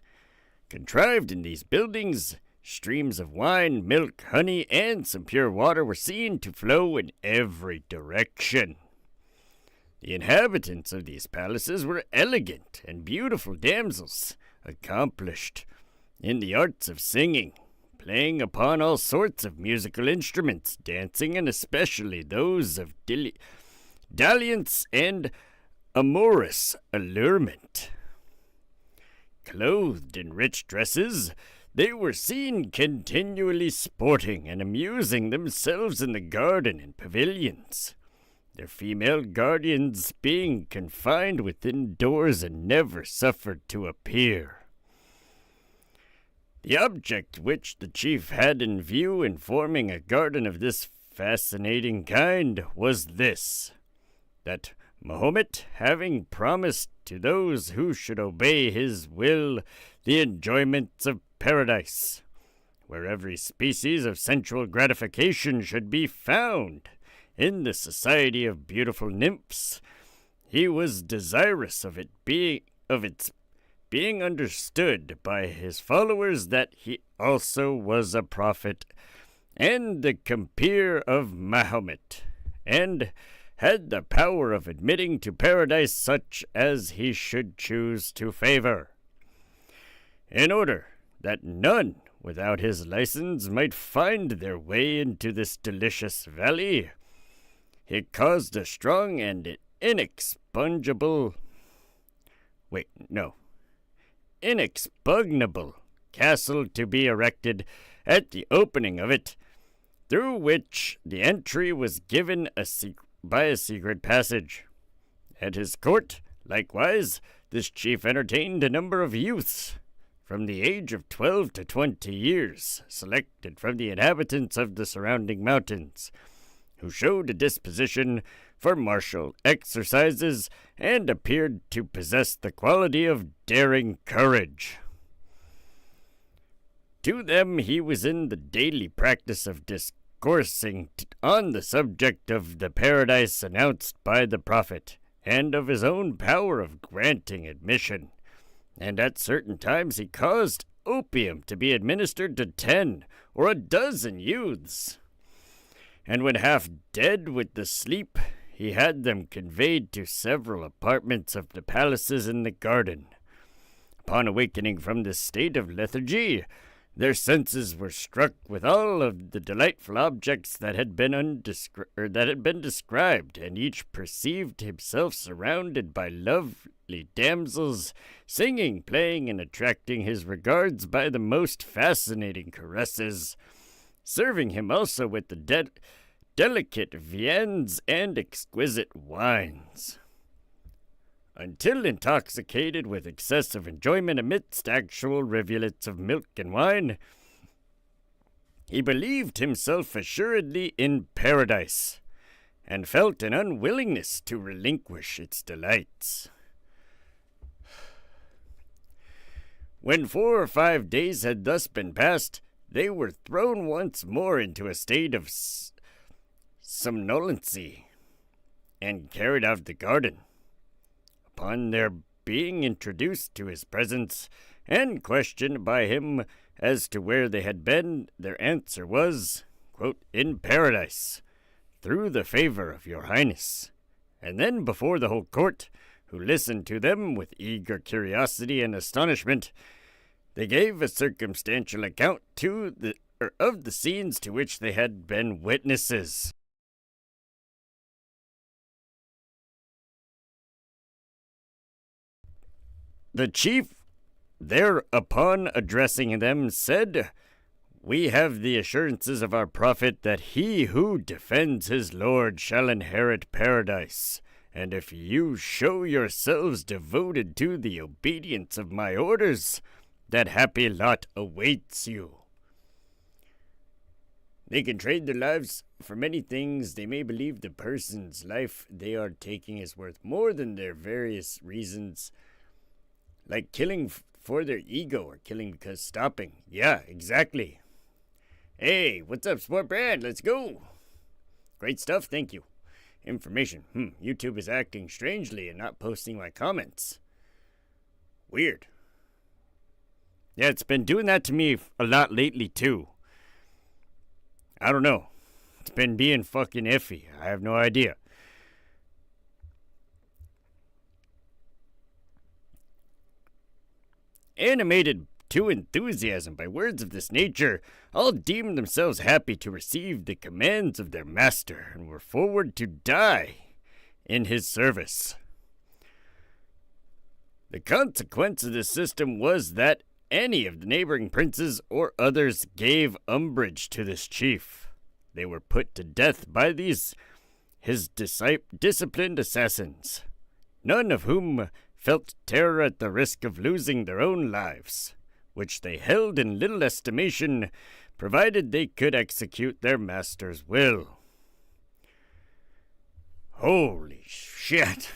contrived in these buildings, streams of wine, milk, honey, and some pure water were seen to flow in every direction. The inhabitants of these palaces were elegant and beautiful damsels, accomplished in the arts of singing, playing upon all sorts of musical instruments, dancing, and especially those of dalliance and amorous allurement. Clothed in rich dresses, they were seen continually sporting and amusing themselves in the garden and pavilions, their female guardians being confined within doors and never suffered to appear. The object which the chief had in view in forming a garden of this fascinating kind was this, that Mahomet, having promised to those who should obey his will the enjoyments of paradise, where every species of sensual gratification should be found in the society of beautiful nymphs, he was desirous of its being understood by his followers that he also was a prophet and the compeer of Mahomet, and had the power of admitting to paradise such as he should choose to favor. In order that none without his license might find their way into this delicious valley, he caused a strong and inexpugnable castle to be erected at the opening of it, through which the entry was given by a secret passage. At his court, likewise, this chief entertained a number of youths, from the age of 12 to 20 years, selected from the inhabitants of the surrounding mountains, who showed a disposition for martial exercises and appeared to possess the quality of daring courage. To them he was in the daily practice of discoursing on the subject of the paradise announced by the prophet, and of his own power of granting admission. And at certain times he caused opium to be administered to 10 or a dozen youths. And when half dead with the sleep, he had them conveyed to several apartments of the palaces in the garden. Upon awakening from this state of lethargy, Their senses were struck with all of the delightful objects that had been described, and each perceived himself surrounded by lovely damsels, singing, playing, and attracting his regards by the most fascinating caresses, serving him also with the delicate viands and exquisite wines. Until intoxicated with excessive enjoyment amidst actual rivulets of milk and wine, he believed himself assuredly in paradise, and felt an unwillingness to relinquish its delights. When 4 or 5 days had thus been passed, they were thrown once more into a state of somnolency, and carried out of the garden. Upon their being introduced to his presence, and questioned by him as to where they had been, their answer was, quote, "In paradise, through the favor of your highness." And then before the whole court, who listened to them with eager curiosity and astonishment, they gave a circumstantial account of the scenes to which they had been witnesses. The chief, thereupon addressing them, said, "We have the assurances of our prophet that he who defends his Lord shall inherit paradise, and if you show yourselves devoted to the obedience of my orders, that happy lot awaits you." They can trade their lives for many things. They may believe the person's life they are taking is worth more than their various reasons, like killing for their ego or killing because stopping. Yeah, exactly. Hey, what's up, Sport Brad? Let's go. Great stuff, thank you. Information. YouTube is acting strangely and not posting my comments. Weird. Yeah, it's been doing that to me a lot lately, too. I don't know. It's been being fucking iffy. I have no idea. Animated to enthusiasm by words of this nature, all deemed themselves happy to receive the commands of their master, and were forward to die in his service. The consequence of this system was that any of the neighboring princes or others gave umbrage to this chief. They were put to death by his disciplined assassins, none of whom felt terror at the risk of losing their own lives, which they held in little estimation, provided they could execute their master's will. Holy shit.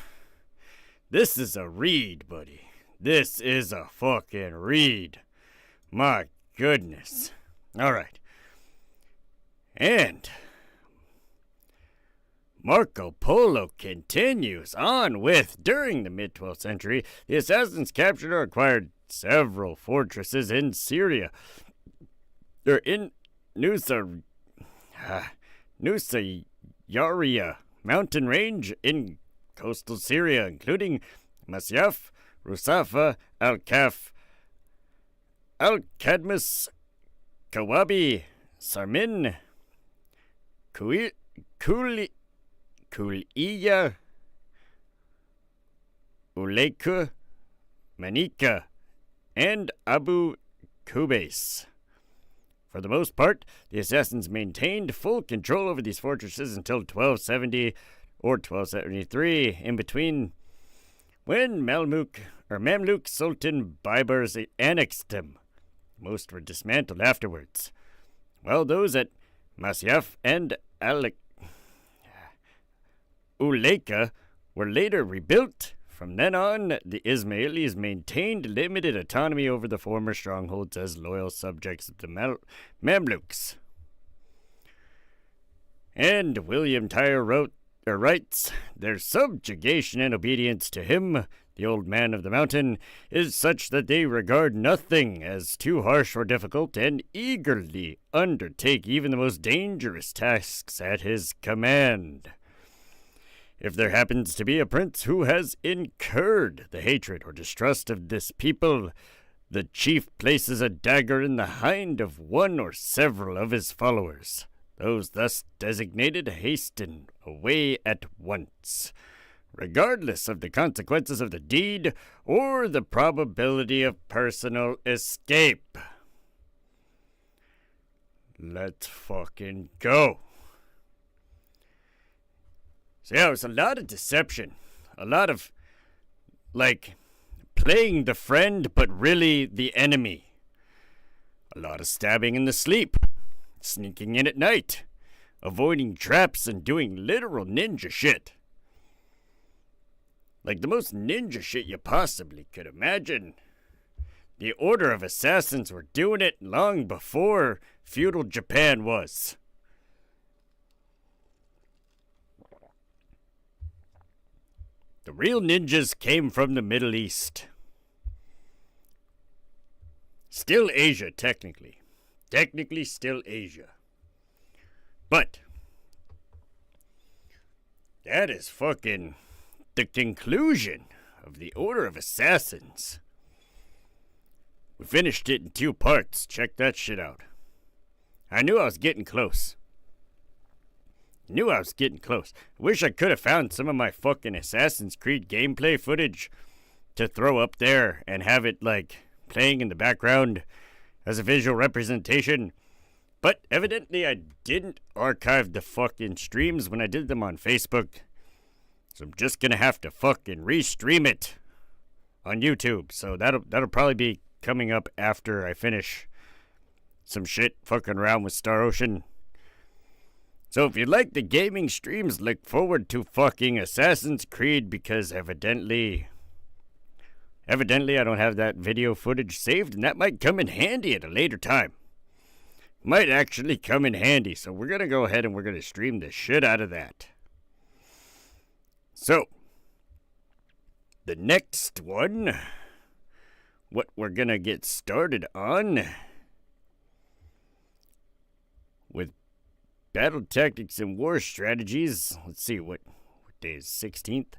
This is a read, buddy. This is a fucking read. My goodness. All right. And Marco Polo continues on with, during the mid-12th century, the assassins captured or acquired several fortresses in Syria, or in Nusayaria mountain range in coastal Syria, including Masyaf, Rusafa, Al-Kaf, Al-Kadmus, Kawabi, Sarmin, Kuliya, Uleika, Manika, and Abu Kubais. For the most part, the assassins maintained full control over these fortresses until 1270 or 1273, in between, when Mamluk Sultan Baibars annexed them. Most were dismantled afterwards, while those at Masyaf and Uleika were later rebuilt. From then on, the Ismailis maintained limited autonomy over the former strongholds as loyal subjects of the Mamluks. And William Tyre writes, "Their subjugation and obedience to him, the old man of the mountain, is such that they regard nothing as too harsh or difficult, and eagerly undertake even the most dangerous tasks at his command. If there happens to be a prince who has incurred the hatred or distrust of this people, The chief places a dagger in the hind of one or several of his followers. Those thus designated hasten away at once, regardless of the consequences of the deed or the probability of personal escape. Let's fucking go. So yeah, it was a lot of deception. A lot of, like, playing the friend but really the enemy. A lot of stabbing in the sleep. Sneaking in at night. Avoiding traps and doing literal ninja shit. Like the most ninja shit you possibly could imagine. The Order of Assassins were doing it long before feudal Japan was. The real ninjas came from the Middle East. Still Asia, technically. Technically still Asia. But that is fucking the conclusion of the Order of Assassins. We finished it in 2 parts. Check that shit out. I knew I was getting close. Wish I could have found some of my fucking Assassin's Creed gameplay footage to throw up there and have it, like, playing in the background as a visual representation. But evidently I didn't archive the fucking streams when I did them on Facebook. So I'm just gonna have to fucking restream it on YouTube. So that'll probably be coming up after I finish some shit fucking around with Star Ocean. So if you like the gaming streams, look forward to fucking Assassin's Creed, because evidently I don't have that video footage saved, and that might come in handy at a later time. Might actually come in handy, so we're gonna go ahead and we're gonna stream the shit out of that. So, the next one, what we're gonna get started on with battle tactics and war strategies. Let's see, what day is 16th?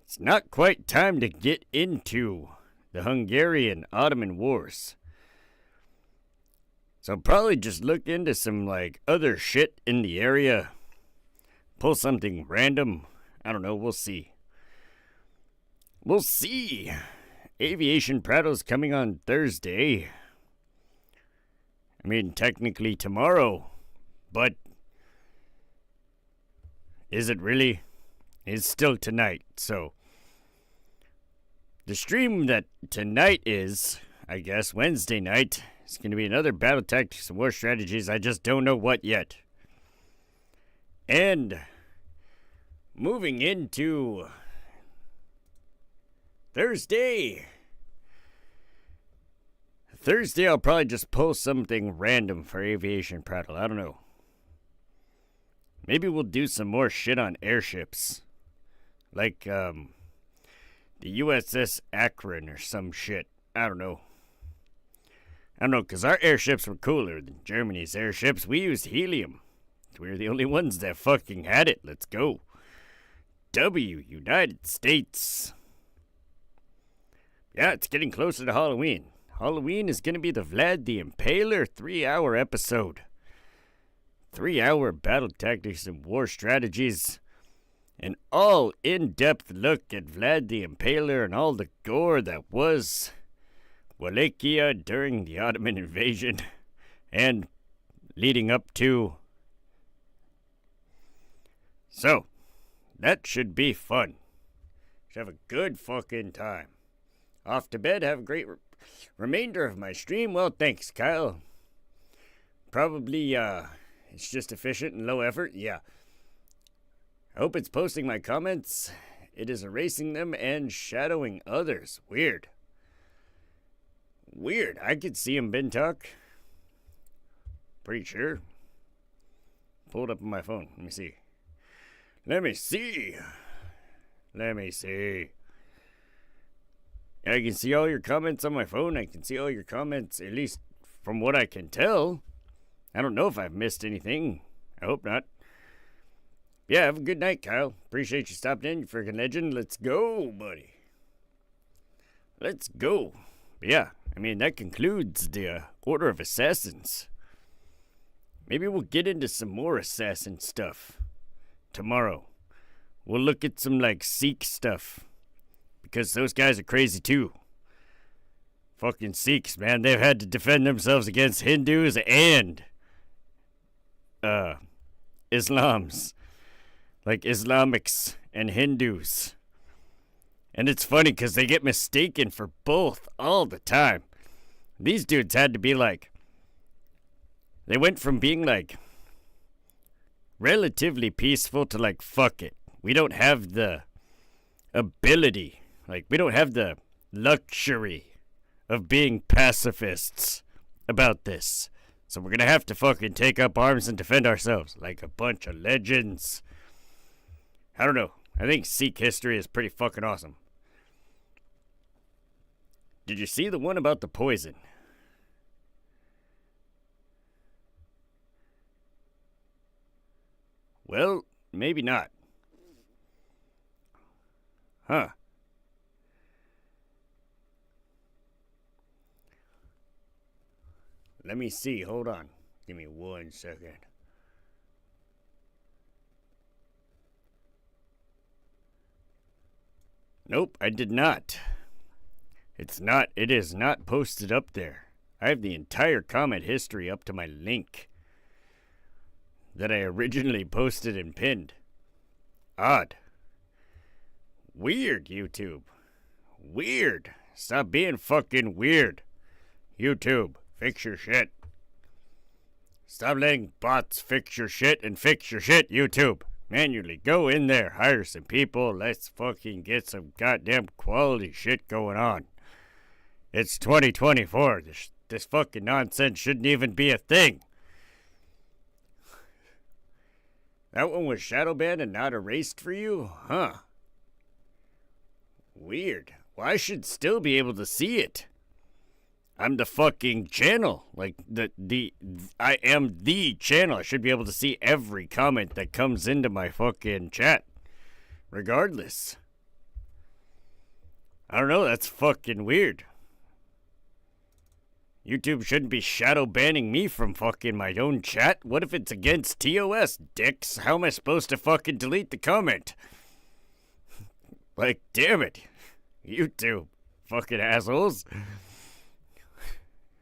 It's not quite time to get into the Hungarian Ottoman Wars. So I'll probably just look into some, like, other shit in the area. Pull something random. I don't know, we'll see. We'll see. Aviation Prado's coming on Thursday. I mean, technically tomorrow. But is it really? It's still tonight, so the stream that tonight is, I guess, Wednesday night, is going to be another battle tactics and war strategies. I just don't know what yet. And moving into Thursday, I'll probably just post something random for Aviation Prattle. I don't know. Maybe we'll do some more shit on airships. Like, the USS Akron or some shit. I don't know, because our airships were cooler than Germany's airships. We used helium. We were the only ones that fucking had it. Let's go. United States. Yeah, it's getting closer to Halloween. Halloween is going to be the Vlad the Impaler 3-hour episode. 3-hour battle tactics and war strategies. An all in-depth look at Vlad the Impaler and all the gore that was Wallachia during the Ottoman invasion and leading up to. So, that should be fun. Should have a good fucking time. Off to bed. Have a great remainder of my stream. Well, thanks, Kyle. Probably, it's just efficient and low effort. Yeah. I hope it's posting my comments. It is erasing them and shadowing others. Weird. I could see him, Ben Talk. Pretty sure. Pull it up on my phone. Let me see. I can see all your comments on my phone. I can see all your comments, at least from what I can tell. I don't know if I've missed anything. I hope not. Yeah, have a good night, Kyle. Appreciate you stopping in, you freaking legend. Let's go, buddy. Let's go. But yeah, I mean, that concludes the Order of Assassins. Maybe we'll get into some more assassin stuff tomorrow. We'll look at some, like, Sikh stuff. Because those guys are crazy, too. Fucking Sikhs, man. They've had to defend themselves against Hindus and Islams. Like Islamics and Hindus. And it's funny because they get mistaken for both all the time. These dudes had to be like, they went from being like relatively peaceful to like, fuck it. We don't have the ability, like we don't have the luxury of being pacifists about this. So we're gonna have to fucking take up arms and defend ourselves like a bunch of legends. I don't know. I think Sikh history is pretty fucking awesome. Did you see the one about the poison? Well, maybe not. Huh. Let me see. Hold on. Give me 1 second. Nope, I did not. It is not posted up there. I have the entire comment history up to my link that I originally posted and pinned. Odd. Weird, YouTube. Weird. Stop being fucking weird. YouTube, fix your shit. Stop letting bots fix your shit and fix your shit, YouTube. Manually go in there, hire some people, let's fucking get some goddamn quality shit going on. It's 2024. This fucking nonsense shouldn't even be a thing. That one was shadow banned and not erased for you? Huh. Weird. Well, I should still be able to see it. I'm the fucking channel. Like, I am the channel. I should be able to see every comment that comes into my fucking chat. Regardless. I don't know, that's fucking weird. YouTube shouldn't be shadow banning me from fucking my own chat. What if it's against TOS, dicks? How am I supposed to fucking delete the comment? Like, damn it. YouTube. Fucking assholes.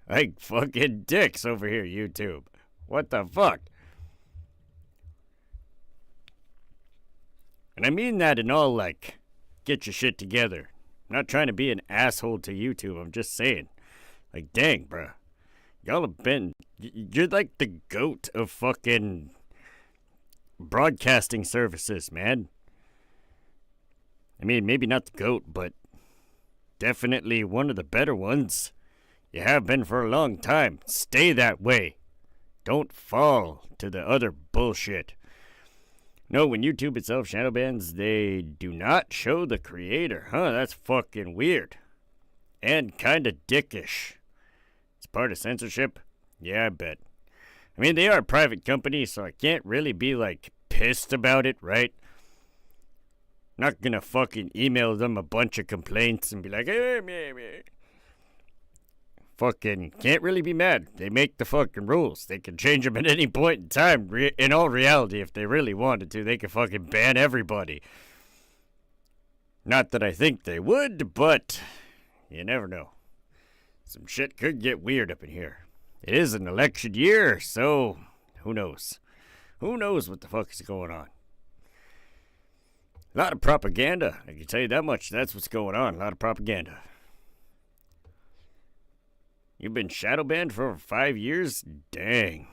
Like fucking dicks over here, YouTube. What the fuck? And I mean that in all, like, get your shit together. I'm not trying to be an asshole to YouTube. I'm just saying. Like, dang, bruh. Y'all have been... You're like the GOAT of fucking broadcasting services, man. I mean, maybe not the GOAT, but definitely one of the better ones. You have been for a long time. Stay that way. Don't fall to the other bullshit. No, when YouTube itself shadow bans, they do not show the creator. Huh, that's fucking weird. And kinda dickish. It's part of censorship? Yeah, I bet. I mean, they are a private company, so I can't really be, like, pissed about it, right? Not gonna fucking email them a bunch of complaints and be like, hey, me. Fucking can't really be mad. They make the fucking rules. They can change them at any point in time. In all reality, if they really wanted to, they could fucking ban everybody. Not that I think they would, but you never know. Some shit could get weird up in here. It is an election year, so who knows? Who knows what the fuck is going on? A lot of propaganda. I can tell you that much. That's what's going on. A lot of propaganda. You've been shadow banned for over 5 years? Dang.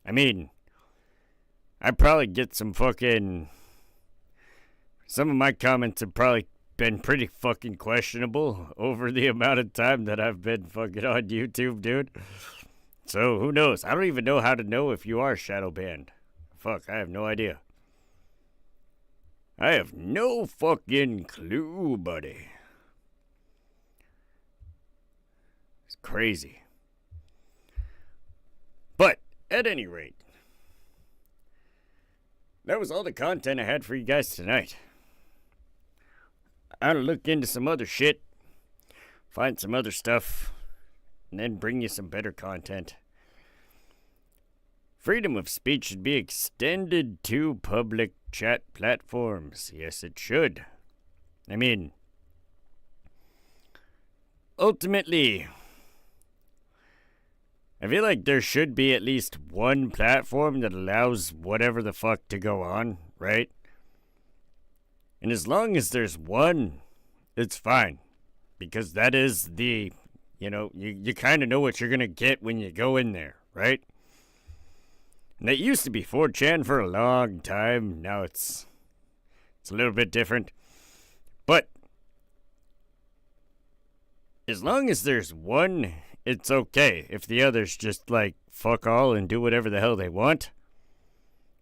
I mean, I'd probably get some fucking... Some of my comments have probably been pretty fucking questionable over the amount of time that I've been fucking on YouTube, dude. So, who knows? I don't even know how to know if you are shadow banned. Fuck, I have no idea. I have no fucking clue, buddy. It's crazy. But, at any rate, that was all the content I had for you guys tonight. I'll look into some other shit. find some other stuff, and then bring you some better content. Freedom of speech should be extended to public chat platforms. Yes, it should. I mean, ultimately, I feel like there should be at least one platform that allows whatever the fuck to go on, right? And as long as there's one, it's fine. Because that is the, you kind of know what you're going to get when you go in there, right? And that used to be 4chan for a long time. Now it's a little bit different. But as long as there's one, it's okay. If the others just, fuck all and do whatever the hell they want.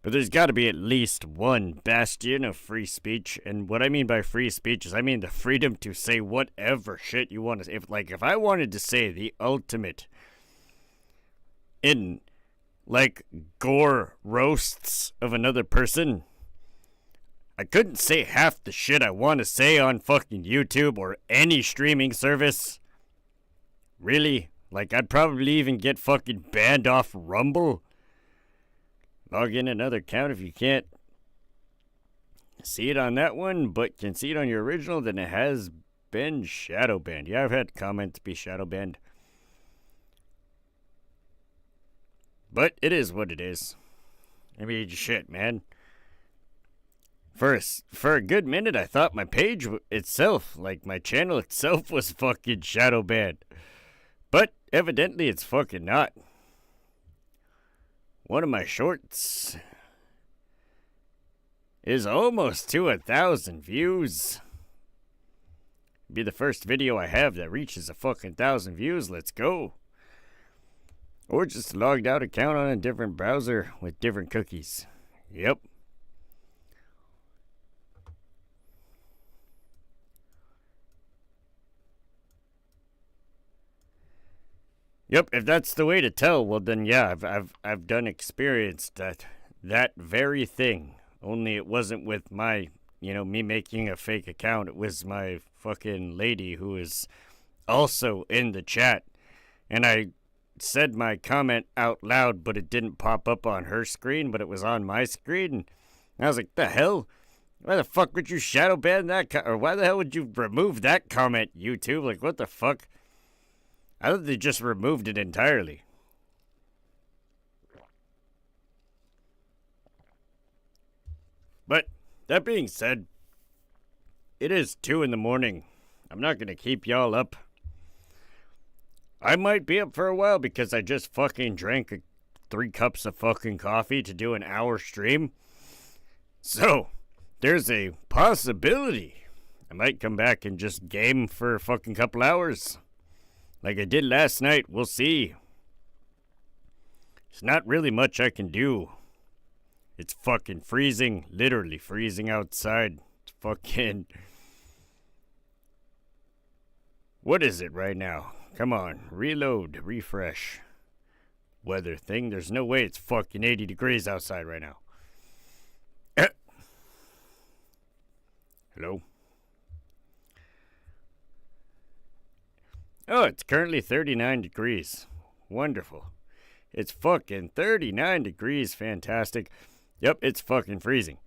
But there's got to be at least one bastion of free speech. And what I mean by free speech is I mean the freedom to say whatever shit you want to say. If I wanted to say the ultimate in, gore roasts of another person, I couldn't say half the shit I want to say on fucking YouTube or any streaming service. Really? I'd probably even get fucking banned off Rumble. Log in another account if you can't see it on that one, but can see it on your original, then it has been shadow banned. Yeah, I've had comments be shadow banned. But it is what it is. I mean, shit, man. For a good minute, I thought my page itself, my channel itself, was fucking shadow banned. But evidently it's fucking not. One of my shorts is almost to 1,000 views. Be the first video I have that reaches a fucking 1,000 views. Let's go. Or just a logged out account on a different browser with different cookies. Yep. Yep, if that's the way to tell, well then yeah, I've done experienced that very thing. Only it wasn't with my, me making a fake account. It was my fucking lady who is also in the chat. And I said my comment out loud, but it didn't pop up on her screen, but it was on my screen. And I was like, the hell? Why the fuck would you shadow ban that? Or why the hell would you remove that comment, YouTube? What the fuck? I thought they just removed it entirely. But that being said, it is 2 a.m. I'm not going to keep y'all up. I might be up for a while because I just fucking drank 3 cups of fucking coffee to do an hour stream. So, there's a possibility I might come back and just game for a fucking couple hours. Like I did last night. We'll see. There's not really much I can do. It's fucking freezing. Literally freezing outside. It's fucking... What is it right now? Come on. Reload. Refresh. Weather thing. There's no way it's fucking 80 degrees outside right now. Hello? Oh, it's currently 39 degrees. Wonderful. It's fucking 39 degrees. Fantastic. Yep, it's fucking freezing.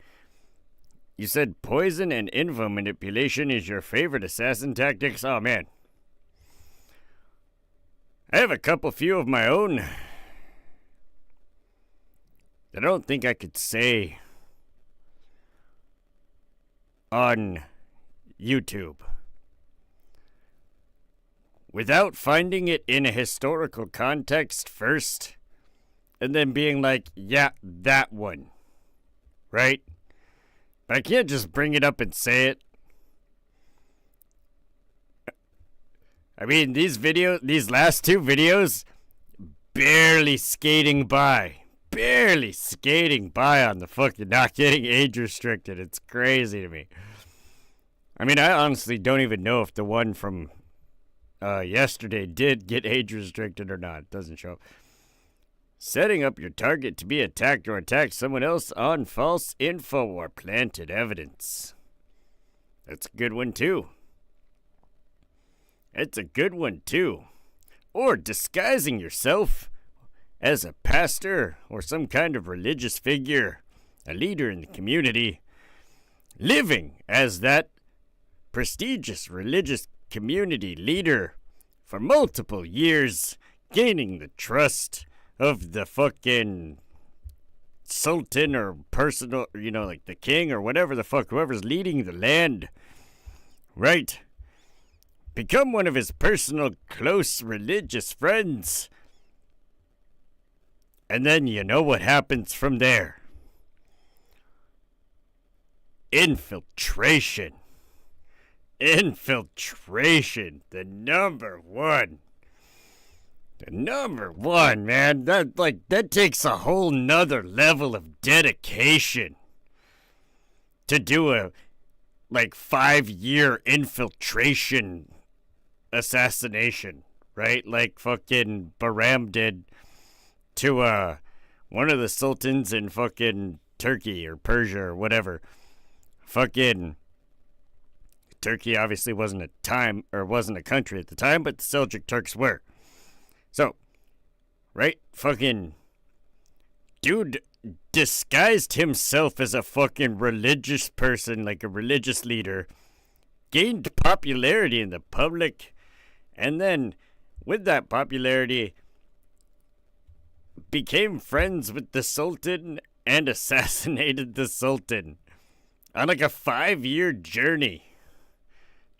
You said poison and info manipulation is your favorite assassin tactics? Oh, man. I have a few of my own that I don't think I could say on YouTube without finding it in a historical context first, and then being like, yeah, that one, right? But I can't just bring it up and say it. I mean, these last 2 videos, barely skating by on the fucking not getting age restricted. It's crazy to me. I mean, I honestly don't even know if the one from yesterday did get age restricted or not. It doesn't show up. Setting up your target to be attacked or attack someone else on false info or planted evidence. That's a good one too. It's a good one, too. Or disguising yourself as a pastor or some kind of religious figure, a leader in the community, living as that prestigious religious community leader for multiple years, gaining the trust of the fucking sultan or personal, like the king or whatever the fuck, whoever's leading the land, right? Become one of his personal, close religious friends. And then you know what happens from there. Infiltration. Infiltration. The number one. The number one, man. That takes a whole nother level of dedication. To do a 5-year infiltration assassination, right? Like fucking Bahram did to one of the sultans in fucking Turkey or Persia or whatever. Fucking Turkey obviously wasn't a country at the time, but the Seljuk Turks were. So, right? Fucking dude disguised himself as a fucking religious person, like a religious leader, gained popularity in the public, and then with that popularity became friends with the Sultan and assassinated the Sultan on like a 5-year journey.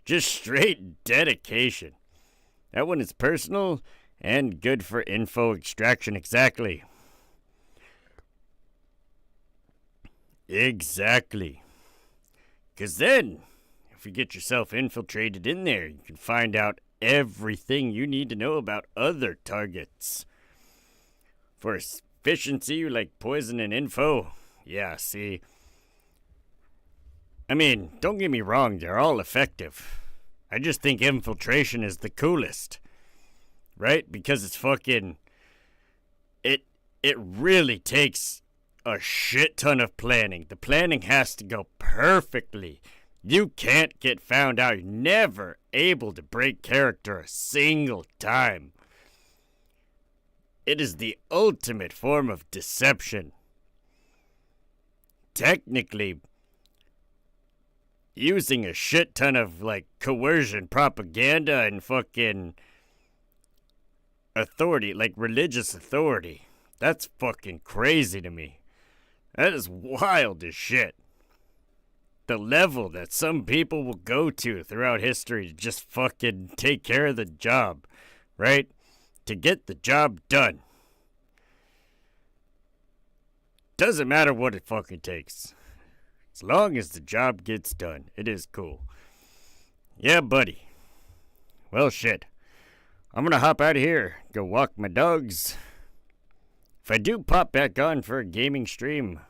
Just straight dedication. That one is personal and good for info extraction. Exactly. Exactly. Because then, if you get yourself infiltrated in there, you can find out everything you need to know about other targets. For efficiency, you like poison and info. Yeah, see. I mean, don't get me wrong, they're all effective. I just think infiltration is the coolest. Right? Because it's fucking... It really takes a shit ton of planning. The planning has to go perfectly. You can't get found out. You're never able to break character a single time. It is the ultimate form of deception. Technically, using a shit ton of, coercion, propaganda, and fucking authority, religious authority. That's fucking crazy to me. That is wild as shit. The level that some people will go to throughout history to just fucking take care of the job, right? To get the job done. Doesn't matter what it fucking takes. As long as the job gets done, it is cool. Yeah, buddy. Well, shit. I'm gonna hop out of here, go walk my dogs. If I do pop back on for a gaming stream,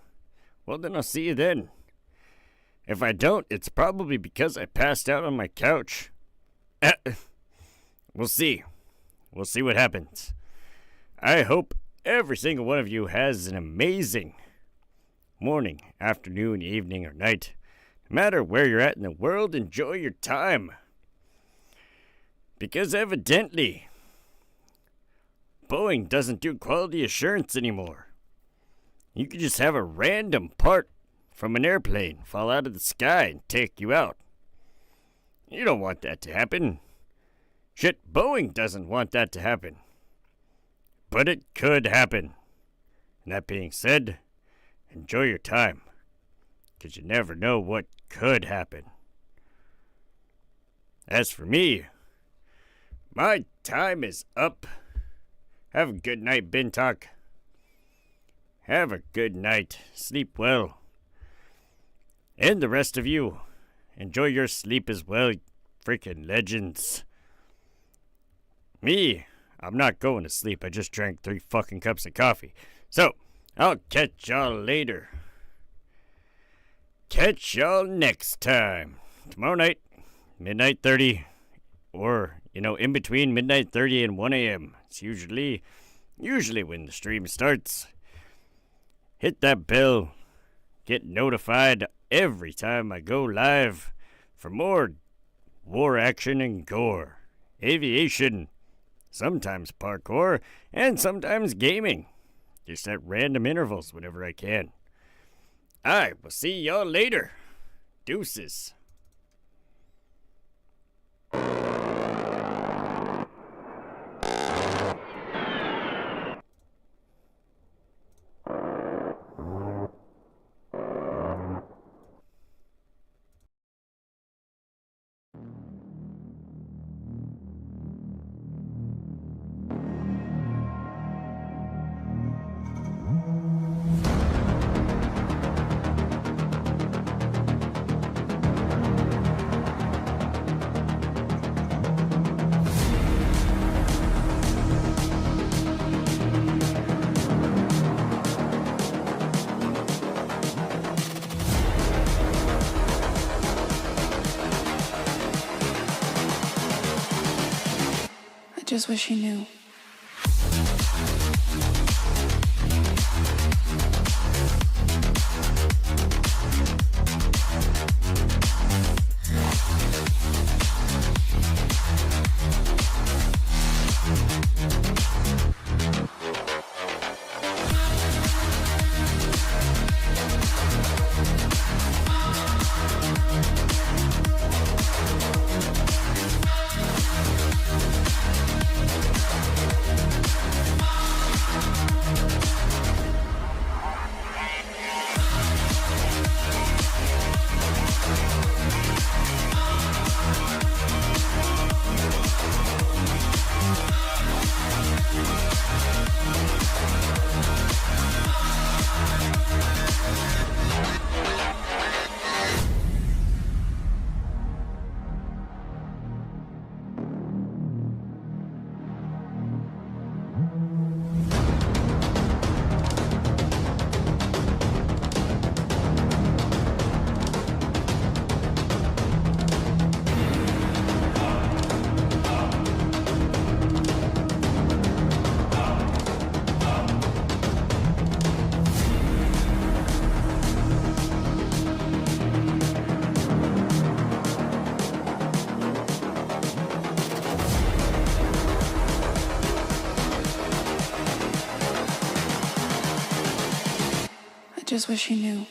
well, then I'll see you then. If I don't, it's probably because I passed out on my couch. We'll see. We'll see what happens. I hope every single one of you has an amazing morning, afternoon, evening, or night. No matter where you're at in the world, enjoy your time. Because evidently, Boeing doesn't do quality assurance anymore. You could just have a random part from an airplane fall out of the sky and take you out. You don't want that to happen. Shit, Boeing doesn't want that to happen. But it could happen. And that being said, enjoy your time. Because you never know what could happen. As for me, my time is up. Have a good night, Bintok. Have a good night. Sleep well. And the rest of you, enjoy your sleep as well, freaking legends. Me, I'm not going to sleep. I just drank 3 fucking cups of coffee. So, I'll catch y'all later. Catch y'all next time. Tomorrow night, midnight 30, or, in between midnight 30 and 1 a.m. It's usually when the stream starts. Hit that bell. Get notified every time I go live for more war action and gore. aviation, sometimes parkour, and sometimes gaming. Just at random intervals whenever I can. Alright, we'll see y'all later. Deuces. I just wish he knew. I just wish he knew.